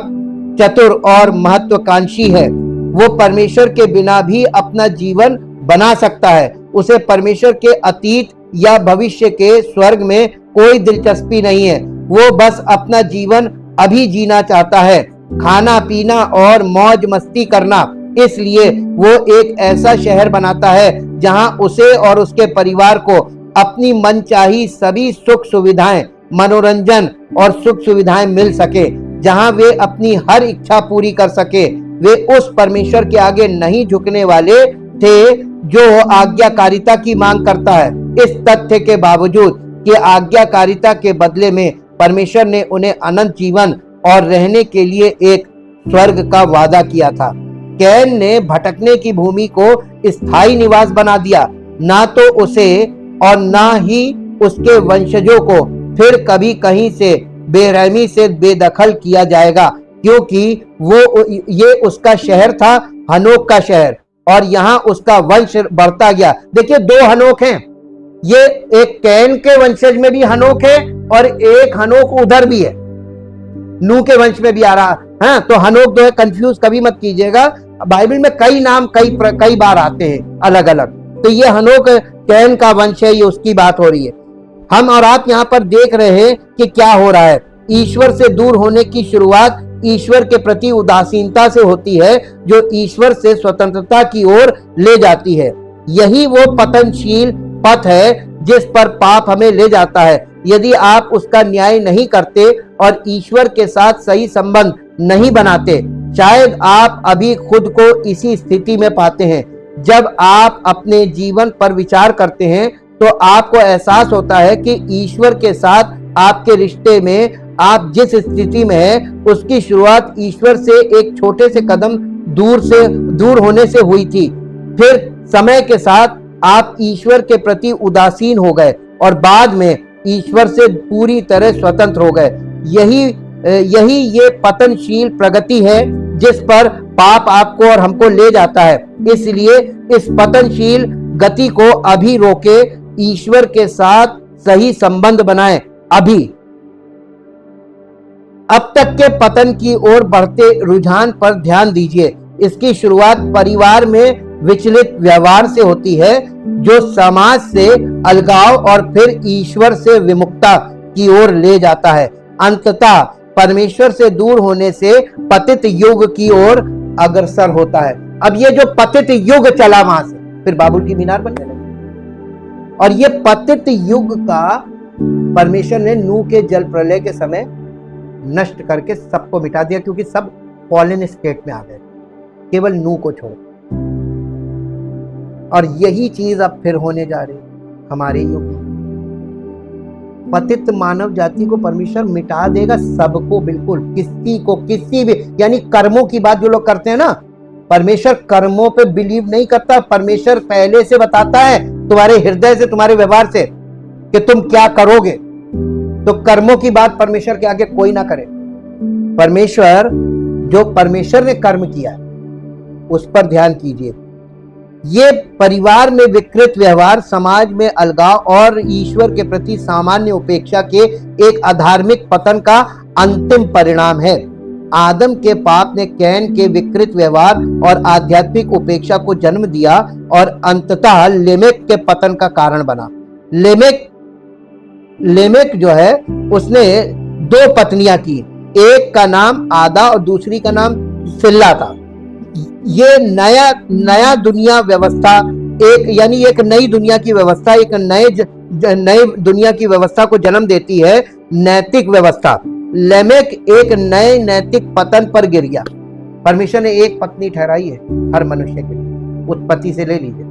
चतुर और महत्वाकांक्षी है। वो परमेश्वर के बिना भी अपना जीवन बना सकता है। उसे परमेश्वर के अतीत या भविष्य के स्वर्ग में कोई दिलचस्पी नहीं है। वो बस अपना जीवन अभी जीना चाहता है, खाना पीना और मौज मस्ती करना। इसलिए वो एक ऐसा शहर बनाता है जहां उसे और उसके परिवार को अपनी मनचाही सभी सुख सुविधाएं, मनोरंजन और सुख सुविधाएं मिल सके, जहां वे अपनी हर इच्छा पूरी कर सके। वे उस परमेश्वर के आगे नहीं झुकने वाले थे जो आज्ञाकारिता की मांग करता है। इस तथ्य के बावजूद कि आज्ञाकारिता के बदले में परमेश्वर ने उन्हें अनंत जीवन और रहने के लिए एक स्वर्ग का वादा किया था, कैन ने भटकने की भूमि को स्थायी निवास बना दिया। ना तो उसे और ना ही उसके वंशजों को फिर कभी कहीं से बेरहमी से बेदखल किया जाएगा, क्योंकि ये उसका शहर था, हनोक का शहर, और यहाँ उसका वंश बढ़ता गया। देखिए, दो हनोक हैं। ये एक कैन के वंशज में भी हनोक है और एक हनोक उधर भी है, नू के वंश में भी आ रहा है। तो हनोक दो है, कंफ्यूज कभी मत कीजिएगा। बाइबल में कई नाम कई बार आते हैं अलग अलग। तो ये हनोक कैन का वंश है, ये उसकी बात हो रही है। हम और आप यहाँ पर देख रहे हैं कि क्या हो रहा है। ईश्वर से दूर होने की शुरुआत ईश्वर के प्रति उदासीनता से होती है, जो ईश्वर से स्वतंत्रता की ओर ले जाती है। यही वो पतनशील पथ है जिस पर पाप हमें ले जाता है। यदि आप उसका न्याय नहीं करते और ईश्वर के साथ सही संबंध नहीं बनाते, शायद आप अभी खुद को इसी स्थिति में पाते हैं। जब आप अपने जीवन पर विचार करते हैं तो आपको एहसास होता है कि ईश्वर के साथ आपके रिश्ते में आप जिस स्थिति में हैं, उसकी शुरुआत ईश्वर से एक छोटे से कदम दूर होने से हुई थी। फिर समय के साथ आप ईश्वर के प्रति उदासीन हो गए और बाद में ईश्वर से पूरी तरह स्वतंत्र हो गए। यही ये पतनशील प्रगति है जिस पर पाप आपको और हमको ले जाता है। इसलिए इस पतनशील गति को अभी रोके, ईश्वर के साथ सही संबंध बनाएं अभी। अब तक के पतन की ओर बढ़ते रुझान पर ध्यान दीजिए। इसकी शुरुआत परिवार में विचलित व्यवहार से होती है, जो समाज से अलगाव और फिर ईश्वर से विमुखता की ओर ले जाता है। अंततः परमेश्वर से दूर होने से पतित युग की ओर अग्रसर होता है। अब ये जो पतित युग चला, वहां से फिर बाबुल की मीनार बनने लगी। और ये पतित युग का परमेश्वर ने नूह के जल प्रलय के समय नष्ट करके सबको मिटा दिया, क्योंकि सब फॉलन स्टेट में आ गए, केवल नूह को छोड़। और यही चीज अब फिर होने जा रही हमारे युग में। पतित मानव जाति को परमेश्वर मिटा देगा, सबको, बिल्कुल किसी भी, यानी कर्मों की बात जो लोग करते हैं ना, परमेश्वर कर्मों पे बिलीव नहीं करता। परमेश्वर पहले से बताता है तुम्हारे हृदय से, तुम्हारे व्यवहार से कि तुम क्या करोगे। तो कर्मों की बात परमेश्वर के आगे कोई ना करे। परमेश्वर ने कर्म किया उस पर ध्यान कीजिए। ये परिवार में विकृत व्यवहार, समाज में अलगाव और ईश्वर के प्रति सामान्य उपेक्षा के एक अधार्मिक पतन का अंतिम परिणाम है। आदम के पाप ने कैन के विकृत व्यवहार और आध्यात्मिक उपेक्षा को जन्म दिया और अंततः लेमेक के पतन का कारण बना। लेमेक जो है, उसने दो पत्नियां की, एक का नाम आदा और दूसरी का नाम सिल्ला था। ये नया दुनिया व्यवस्था, एक नई दुनिया की व्यवस्था, एक नए दुनिया की व्यवस्था को जन्म देती है, नैतिक व्यवस्था। लेमेक एक नए नैतिक पतन पर गिर गया। परमेश्वर ने एक पत्नी ठहराई है हर मनुष्य के लिए, उत्पत्ति से ले लीजिए।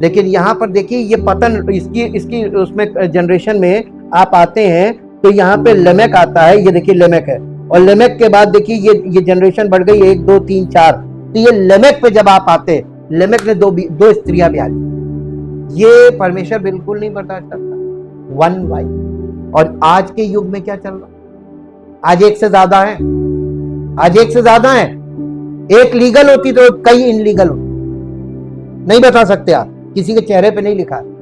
लेकिन यहाँ पर देखिए, ये पतन इसकी उसमें जनरेशन में आप आते हैं तो यहाँ पे लेमेक आता है। ये देखिए लेमेक है, और लेमेक के बाद देखिए ये जनरेशन बढ़ गई, 1 2 3 4। तो ये लेमेक पे जब आप आते, लेमेक ने दो स्त्रियां भी आ ली। ये परमेश्वर बिल्कुल नहीं बर्दाश्त करता, 1 वाइफ। और आज के युग में क्या चल रहा, आज एक से ज्यादा है, एक लीगल होती तो कई इनलीगल होती। नहीं बता सकते आप, किसी के चेहरे पे नहीं लिखा है।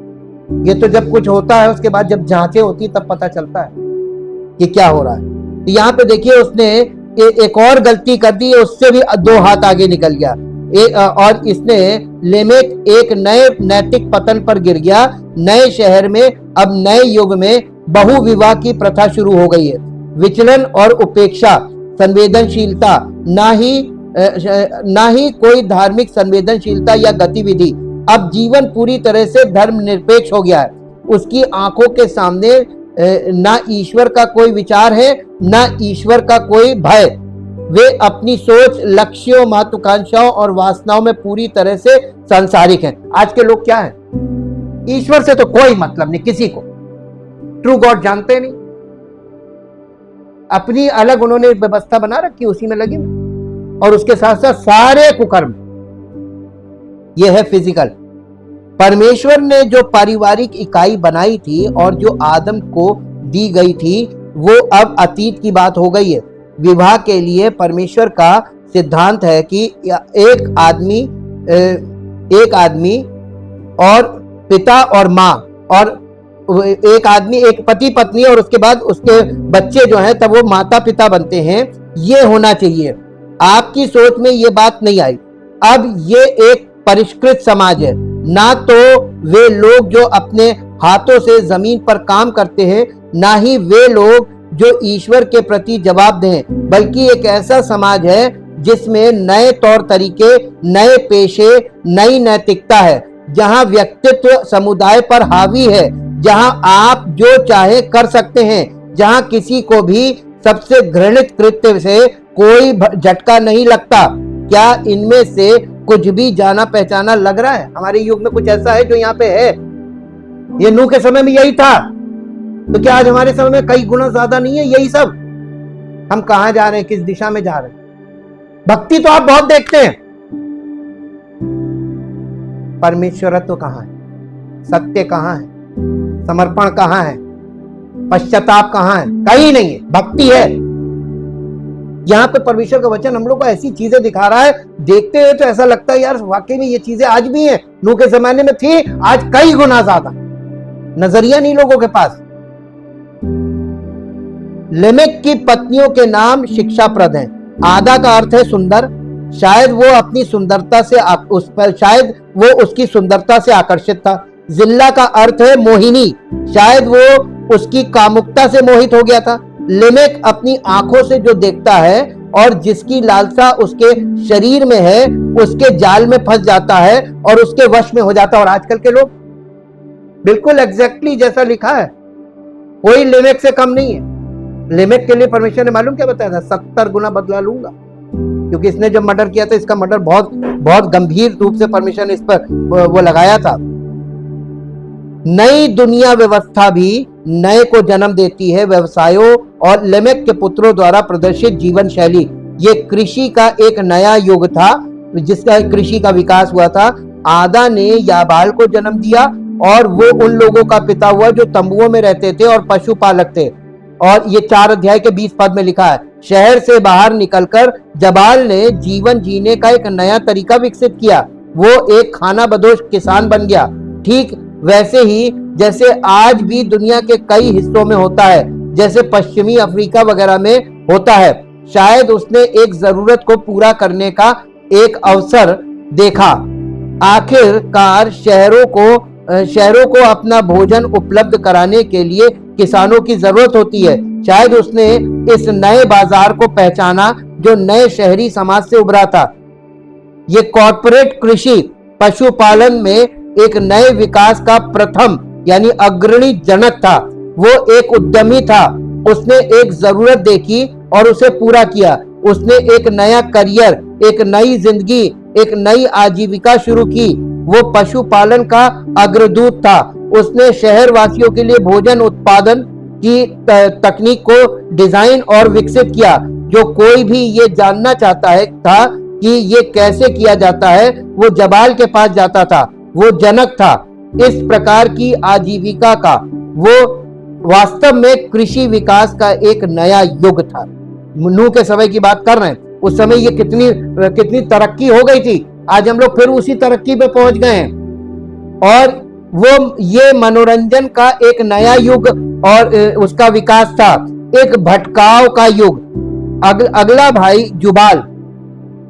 ये तो जब कुछ होता है उसके बाद जब जांचें होती तब पता चलता है कि क्या हो रहा है। तो यहाँ पे देखिए उसने एक और गलती कर दी, उससे भी 2 हाथ आगे निकल गया। और इसने लेमेक एक नए नैतिक पतन पर गिर गया। नए शहर में अब नए युग में बहु विवाह की प्रथा शुरू हो गई है। विचलन और उपेक्षा, संवेदनशीलता, ना ही कोई धार्मिक संवेदनशीलता या गतिविधि। अब जीवन पूरी तरह से धर्मनिरपेक्ष हो गया है। उसकी आंखों के सामने ना ईश्वर का कोई विचार है, ना ईश्वर का कोई भय। वे अपनी सोच, लक्ष्यों, महत्वाकांक्षाओं और वासनाओं में पूरी तरह से सांसारिक हैं। आज के लोग क्या हैं? ईश्वर से तो कोई मतलब नहीं किसी को, ट्रू गॉड जानते नहीं। अपनी अलग उन्होंने व्यवस्था बना रखी, उसी में लगे, और उसके साथ साथ सारे कुकर्म। यह है फिजिकल। परमेश्वर ने जो पारिवारिक इकाई बनाई थी और जो आदम को दी गई थी, वो अब अतीत की बात हो गई है। विवाह के लिए परमेश्वर का सिद्धांत है कि एक आदमी और पिता और माँ, और एक आदमी, एक पति पत्नी, और उसके बाद उसके बच्चे जो हैं तब वो माता पिता बनते हैं। ये होना चाहिए। आपकी सोच में ये बात नहीं आई। अब ये एक परिष्कृत समाज है। ना तो वे लोग जो अपने हाथों से जमीन पर काम करते हैं, ना ही वे लोग जो ईश्वर के प्रति जवाबदेह हैं, बल्कि एक ऐसा समाज है जिसमें नए तौर तरीके, नए पेशे, नई नैतिकता है, जहां व्यक्तित्व समुदाय पर हावी है, जहां आप जो चाहे कर सकते हैं, जहां किसी को भी सबसे घृणित कृत्य से कोई झटका नहीं लगता। क्या इनमें से कुछ भी जाना पहचाना लग रहा है? हमारे युग में कुछ ऐसा है जो यहाँ पे है? ये नूह के समय में यही था, तो क्या आज हमारे समय में कई गुना ज्यादा नहीं है यही सब? हम कहां जा रहे हैं, किस दिशा में जा रहे हैं? भक्ति तो आप बहुत देखते हैं, परमेश्वरत्व कहां है? सत्य कहां है? समर्पण कहां है? पश्चाताप कहां है? कहीं नहीं है। भक्ति है। यहाँ पे परमेश्वर का वचन हम लोग को ऐसी चीजें दिखा रहा है, देखते हुए तो ऐसा लगता है यार वाकई में ये चीजें आज भी हैं। नूह के जमाने में थी, आज कई गुना ज्यादा। नजरिया नहीं लोगों के पास। लेमेक की पत्नियों के नाम शिक्षाप्रद हैं। आदा का अर्थ है सुंदर। शायद वो अपनी सुंदरता से शायद वो उसकी सुंदरता से आकर्षित था। जिल्ला का अर्थ है मोहिनी। शायद वो उसकी कामुकता से मोहित हो गया था। लेमेक अपनी आंखों से जो देखता है और जिसकी लालसा उसके शरीर में है, उसके जाल में फंस जाता है और उसके वश में हो जाता है। और आजकल के लोग बिल्कुल एग्जैक्टली जैसा लिखा है, कोई लेमेक से कम नहीं है। लेमेक के लिए परमेश्वर ने मालूम क्या बताया था? 70 गुना बदला लूंगा, क्योंकि इसने जब मर्डर किया था, इसका मर्डर बहुत गंभीर रूप से परमेश्वर ने इस पर वो लगाया था। नई दुनिया व्यवस्था भी नए को जन्म देती है। व्यवसायों और लेमेक के पुत्रों द्वारा प्रदर्शित जीवन शैली, ये कृषि का एक नया युग था, जिसका कृषि का विकास हुआ था। आदा ने याबाल को जन्म दिया और वो उन लोगों का पिता हुआ जो तंबुओं में रहते थे और पशुपालक थे। और ये 4 अध्याय के 20 पद में लिखा है। शहर से बाहर निकलकर जबाल ने जीवन जीने का एक नया तरीका विकसित किया। वो एक खाना बदोश किसान बन गया, ठीक वैसे ही जैसे आज भी दुनिया के कई हिस्सों में होता है, जैसे पश्चिमी अफ्रीका वगैरह में होता है। शायद उसने एक जरूरत को पूरा करने का एक अवसर देखा। आखिरकार शहरों को अपना भोजन उपलब्ध कराने के लिए किसानों की जरूरत होती है। शायद उसने इस नए बाजार को पहचाना जो नए शहरी समाज से उभरा था। ये कॉर्पोरेट कृषि पशुपालन में एक नए विकास का प्रथम यानी अग्रणी जनक था। वो एक उद्यमी था। उसने एक जरूरत देखी और उसे पूरा किया। उसने एक नया करियर, एक नई जिंदगी, एक नई आजीविका शुरू की। वो पशुपालन का अग्रदूत था। उसने शहर वासियों के लिए भोजन उत्पादन की तकनीक को डिजाइन और विकसित किया। जो कोई भी ये जानना चाहता था कि ये कैसे किया जाता है, वो जबाल के पास जाता था। वो जनक था इस प्रकार की आजीविका का। वो वास्तव में कृषि विकास का एक नया युग था। नूह के समय की बात कर रहे हैं। उस समय ये कितनी कितनी तरक्की हो गई थी। आज हम लोग फिर उसी तरक्की पे पहुंच गए हैं। और वो ये मनोरंजन का एक नया युग और उसका विकास था, एक भटकाव का युग। अगला भाई जुबाल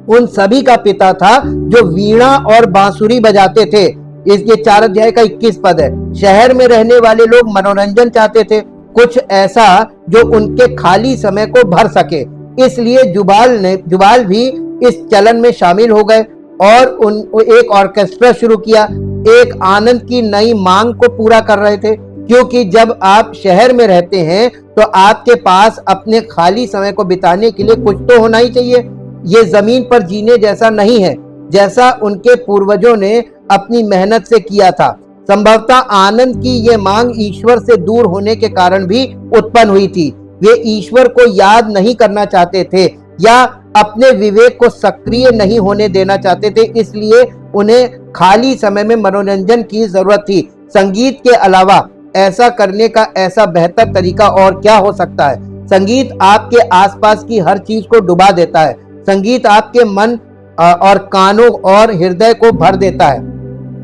उन सभी का पिता था जो वीणा और बांसुरी बजाते थे। इसके 4 अध्याय का 21 पद है। शहर में रहने वाले लोग मनोरंजन चाहते थे, कुछ ऐसा जो उनके खाली समय को भर सके, इसलिए जुबाल भी इस चलन में शामिल हो गए और एक ऑर्केस्ट्रा शुरू किया। एक आनंद की नई मांग को पूरा कर रहे थे, क्योंकि जब आप शहर में रहते हैं तो आपके पास अपने खाली समय को बिताने के लिए कुछ तो होना ही चाहिए। ये जमीन पर जीने जैसा नहीं है, जैसा उनके पूर्वजों ने अपनी मेहनत से किया था। संभवतः आनंद की ये मांग ईश्वर से दूर होने के कारण भी उत्पन्न हुई थी। वे ईश्वर को याद नहीं करना चाहते थे या अपने विवेक को सक्रिय नहीं होने देना चाहते थे, इसलिए उन्हें खाली समय में मनोरंजन की जरूरत थी। संगीत के अलावा ऐसा करने का ऐसा बेहतर तरीका और क्या हो सकता है। संगीत आपके आसपास की हर चीज को डुबा देता है। संगीत आपके मन और कानों और हृदय को भर देता है।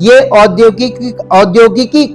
ये औद्योगिकी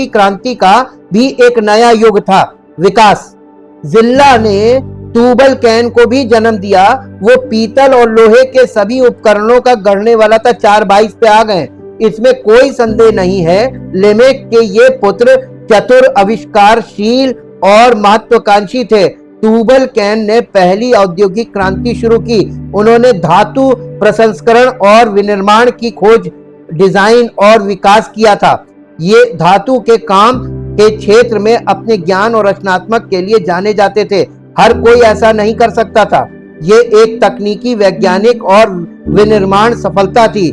क्रांति का भी एक नया युग था, विकास। जिल्ला ने टूबल कैन को भी जन्म दिया। वो पीतल और लोहे के सभी उपकरणों का गढ़ने वाला था। 4:22 पे आ गए। इसमें कोई संदेह नहीं है, लेमेक के ये पुत्र चतुर, आविष्कारशील और महत्वाकांक्षी थे। टूबल कैन ने पहली औद्योगिक क्रांति शुरू की। उन्होंने धातु प्रसंस्करण और विनिर्माण की खोज, डिजाइन और विकास किया था। ये धातु के काम के क्षेत्र में अपने ज्ञान और रचनात्मक के लिए जाने जाते थे। हर कोई ऐसा नहीं कर सकता था। ये एक तकनीकी, वैज्ञानिक और विनिर्माण सफलता थी।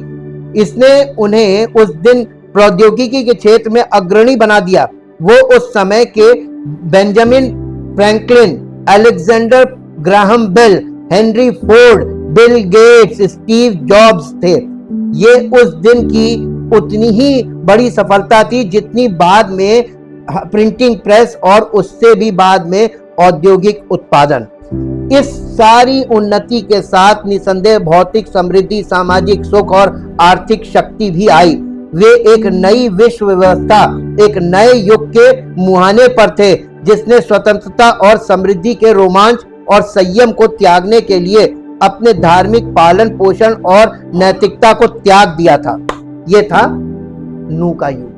इसने उन्हें उस दिन प्रौद्योगिकी के क्षेत्र में अग्रणी बना दिया। वो उस समय के Benjamin Franklin, Alexander Graham Bell, Henry Ford, Bill Gates, Steve Jobs थे। ये उस दिन की उतनी ही बड़ी सफलता थी जितनी बाद में प्रिंटिंग प्रेस और उससे भी बाद में औद्योगिक उत्पादन। इस सारी उन्नति के साथ निसंदेह भौतिक समृद्धि, सामाजिक सुख और आर्थिक शक्ति भी आई। वे एक नई विश्व व्यवस्था, एक नए युग के मुहाने पर थे, जिसने स्वतंत्रता और समृद्धि के रोमांच और संयम को त्यागने के लिए अपने धार्मिक पालन पोषण और नैतिकता को त्याग दिया था। ये था नूह का युग।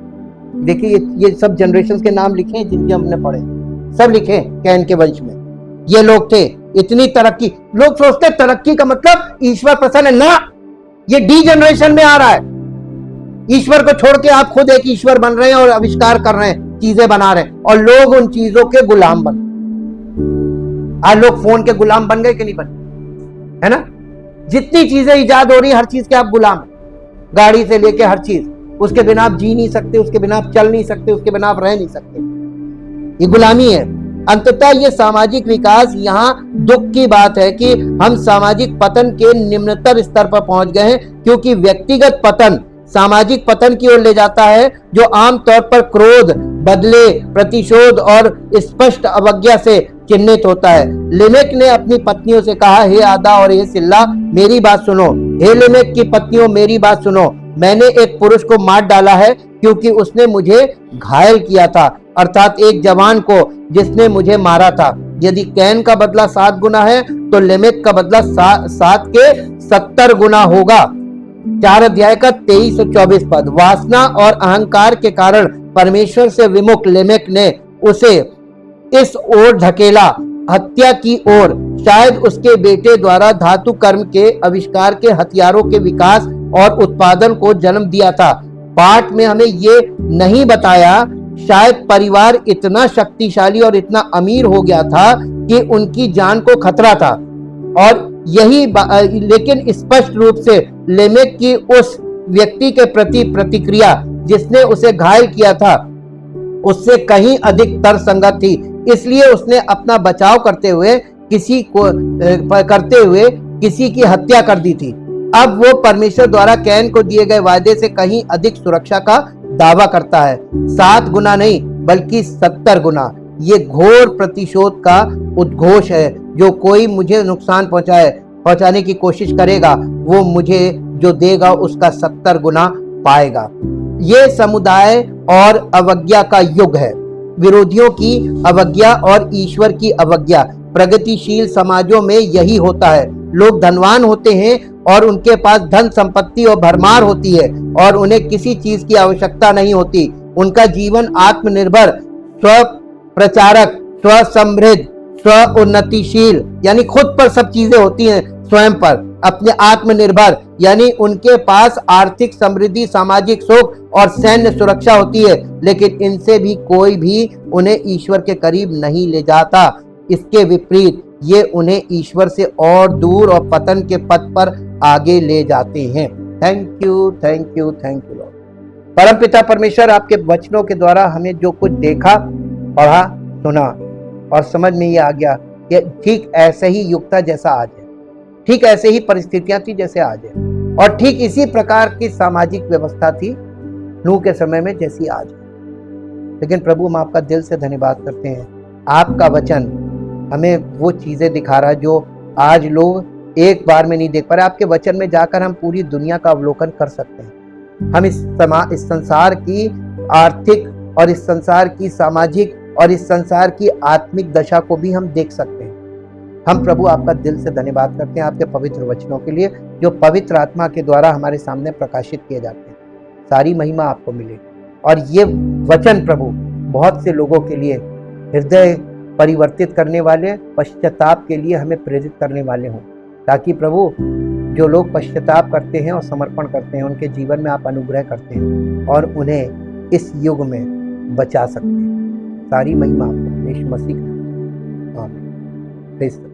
देखिए ये सब जनरेशन के नाम लिखे हैं जिनके हमने पढ़े, सब लिखे कैन के वंश में। ये लोग थे। इतनी तरक्की, लोग सोचते तरक्की का मतलब ईश्वर प्रसन्न है ना, ये डी जनरेशन में आ रहा है। ईश्वर को छोड़ के आप खुद एक ईश्वर बन रहे हैं और आविष्कार कर रहे हैं, चीजें बना रहे हैं, और लोग उन चीजों के गुलाम बन। आज लोग फोन के गुलाम बन गए कि नहीं बने, है ना। जितनी चीजें इजाद हो रही है, हर चीज के आप गुलाम हैं। गाड़ी से लेके हर चीज, उसके बिना आप जी नहीं सकते, उसके बिना आप चल नहीं सकते, उसके बिना आप रह नहीं सकते। ये गुलामी है। अंततः ये सामाजिक विकास, यहाँ दुख की बात है कि हम सामाजिक पतन के निम्नतर स्तर पर पहुंच गए हैं, क्योंकि व्यक्तिगत पतन सामाजिक पतन की ओर ले जाता है, जो आमतौर पर क्रोध, बदले, प्रतिशोध और स्पष्ट अवज्ञा से चिन्हित होता है। लिमेक ने अपनी पत्नियों से कहा, हे आदा और हे सिल्ला, मेरी बात सुनो। हे लिमेक की पत्नियों, मेरी बात सुनो। मैंने एक पुरुष को मार डाला है क्योंकि उसने मुझे घायल किया था, अर्थात एक जवान को जिसने मुझे मारा था। यदि कैन का बदला 7 गुना है तो लिमेक का बदला 7 के 70 गुना होगा। 4 अध्याय का 23 और 24 पद। वासना और अहंकार के कारण परमेश्वर से विमुख लिमेक ने उसे इस ओर धकेला, हत्या की ओर। शायद उसके बेटे द्वारा धातु कर्म के आविष्कार के हथियारों के विकास और उत्पादन को जन्म दिया था। पाठ में हमें ये नहीं बताया, शायद परिवार इतना शक्तिशाली और इतना अमीर हो गया था कि उनकी जान को खतरा था। और यही लेकिन स्पष्ट रूप से लेमेक की उस व्यक्ति के प्रति प्रतिक्रिया जिसने उसे घायल किया था, उससे कहीं अधिक तर्कसंगत थी। इसलिए उसने अपना बचाव करते हुए किसी की हत्या कर दी थी। अब वो परमेश्वर द्वारा कैन को दिए गए वायदे से कहीं अधिक सुरक्षा का दावा करता है। 7 गुना नहीं बल्कि 70 गुना। ये घोर प्रतिशोध का उद्घोष है। जो कोई मुझे नुकसान पहुंचाने की कोशिश करेगा, वो मुझे जो देगा उसका 70 गुना पाएगा। ये समुदाय और अवज्ञा का युग है, विरोधियों की अवज्ञा और ईश्वर की अवज्ञा। प्रगतिशील समाजों में यही होता है। लोग धनवान होते हैं और उनके पास धन संपत्ति और भरमार होती है और उन्हें किसी चीज की आवश्यकता नहीं होती। उनका जीवन आत्मनिर्भर, स्व प्रचारक, स्व समृद्ध, स्व उन्नतिशील, यानी खुद पर सब चीजें होती हैं, स्वयं पर, अपने आत्मनिर्भर, यानी उनके पास आर्थिक समृद्धि, सामाजिक सुख और सैन्य सुरक्षा होती है। लेकिन इनसे भी कोई भी उन्हें ईश्वर के करीब नहीं ले जाता। इसके विपरीत ये उन्हें ईश्वर से और दूर और पतन के पथ पर आगे ले जाते हैं। Thank you, thank you, thank you Lord. परमपिता परमेश्वर, आपके वचनों के द्वारा हमें जो कुछ देखा, पढ़ा, सुना और समझ में ये आ गया कि ठीक ऐसे ही युग था जैसा आज है, ठीक ऐसे ही परिस्थितियां थी जैसे आज है, और ठीक इसी प्रकार की सामाजिक व्यवस्था थी नूह के समय में जैसी आज है। लेकिन प्रभु, हम आपका दिल से धन्यवाद करते हैं। आपका वचन हमें वो चीजें दिखा रहा है जो आज लोग एक बार में नहीं देख पा रहे। आपके वचन में जाकर हम पूरी दुनिया का अवलोकन कर सकते हैं। हम इस संसार की आर्थिक और इस संसार की सामाजिक और इस संसार की आत्मिक दशा को भी हम देख सकते हैं। हम प्रभु आपका दिल से धन्यवाद करते हैं आपके पवित्र वचनों के लिए, जो पवित्र आत्मा के द्वारा हमारे सामने प्रकाशित किए जाते हैं। सारी महिमा आपको मिले और ये वचन प्रभु बहुत से लोगों के लिए हृदय परिवर्तित करने वाले, पश्चाताप के लिए हमें प्रेरित करने वाले हों, ताकि प्रभु जो लोग पश्चाताप करते हैं और समर्पण करते हैं, उनके जीवन में आप अनुग्रह करते हैं और उन्हें इस युग में बचा सकते हैं। सारी महिमा आपको यीशु मसीह। आमीन।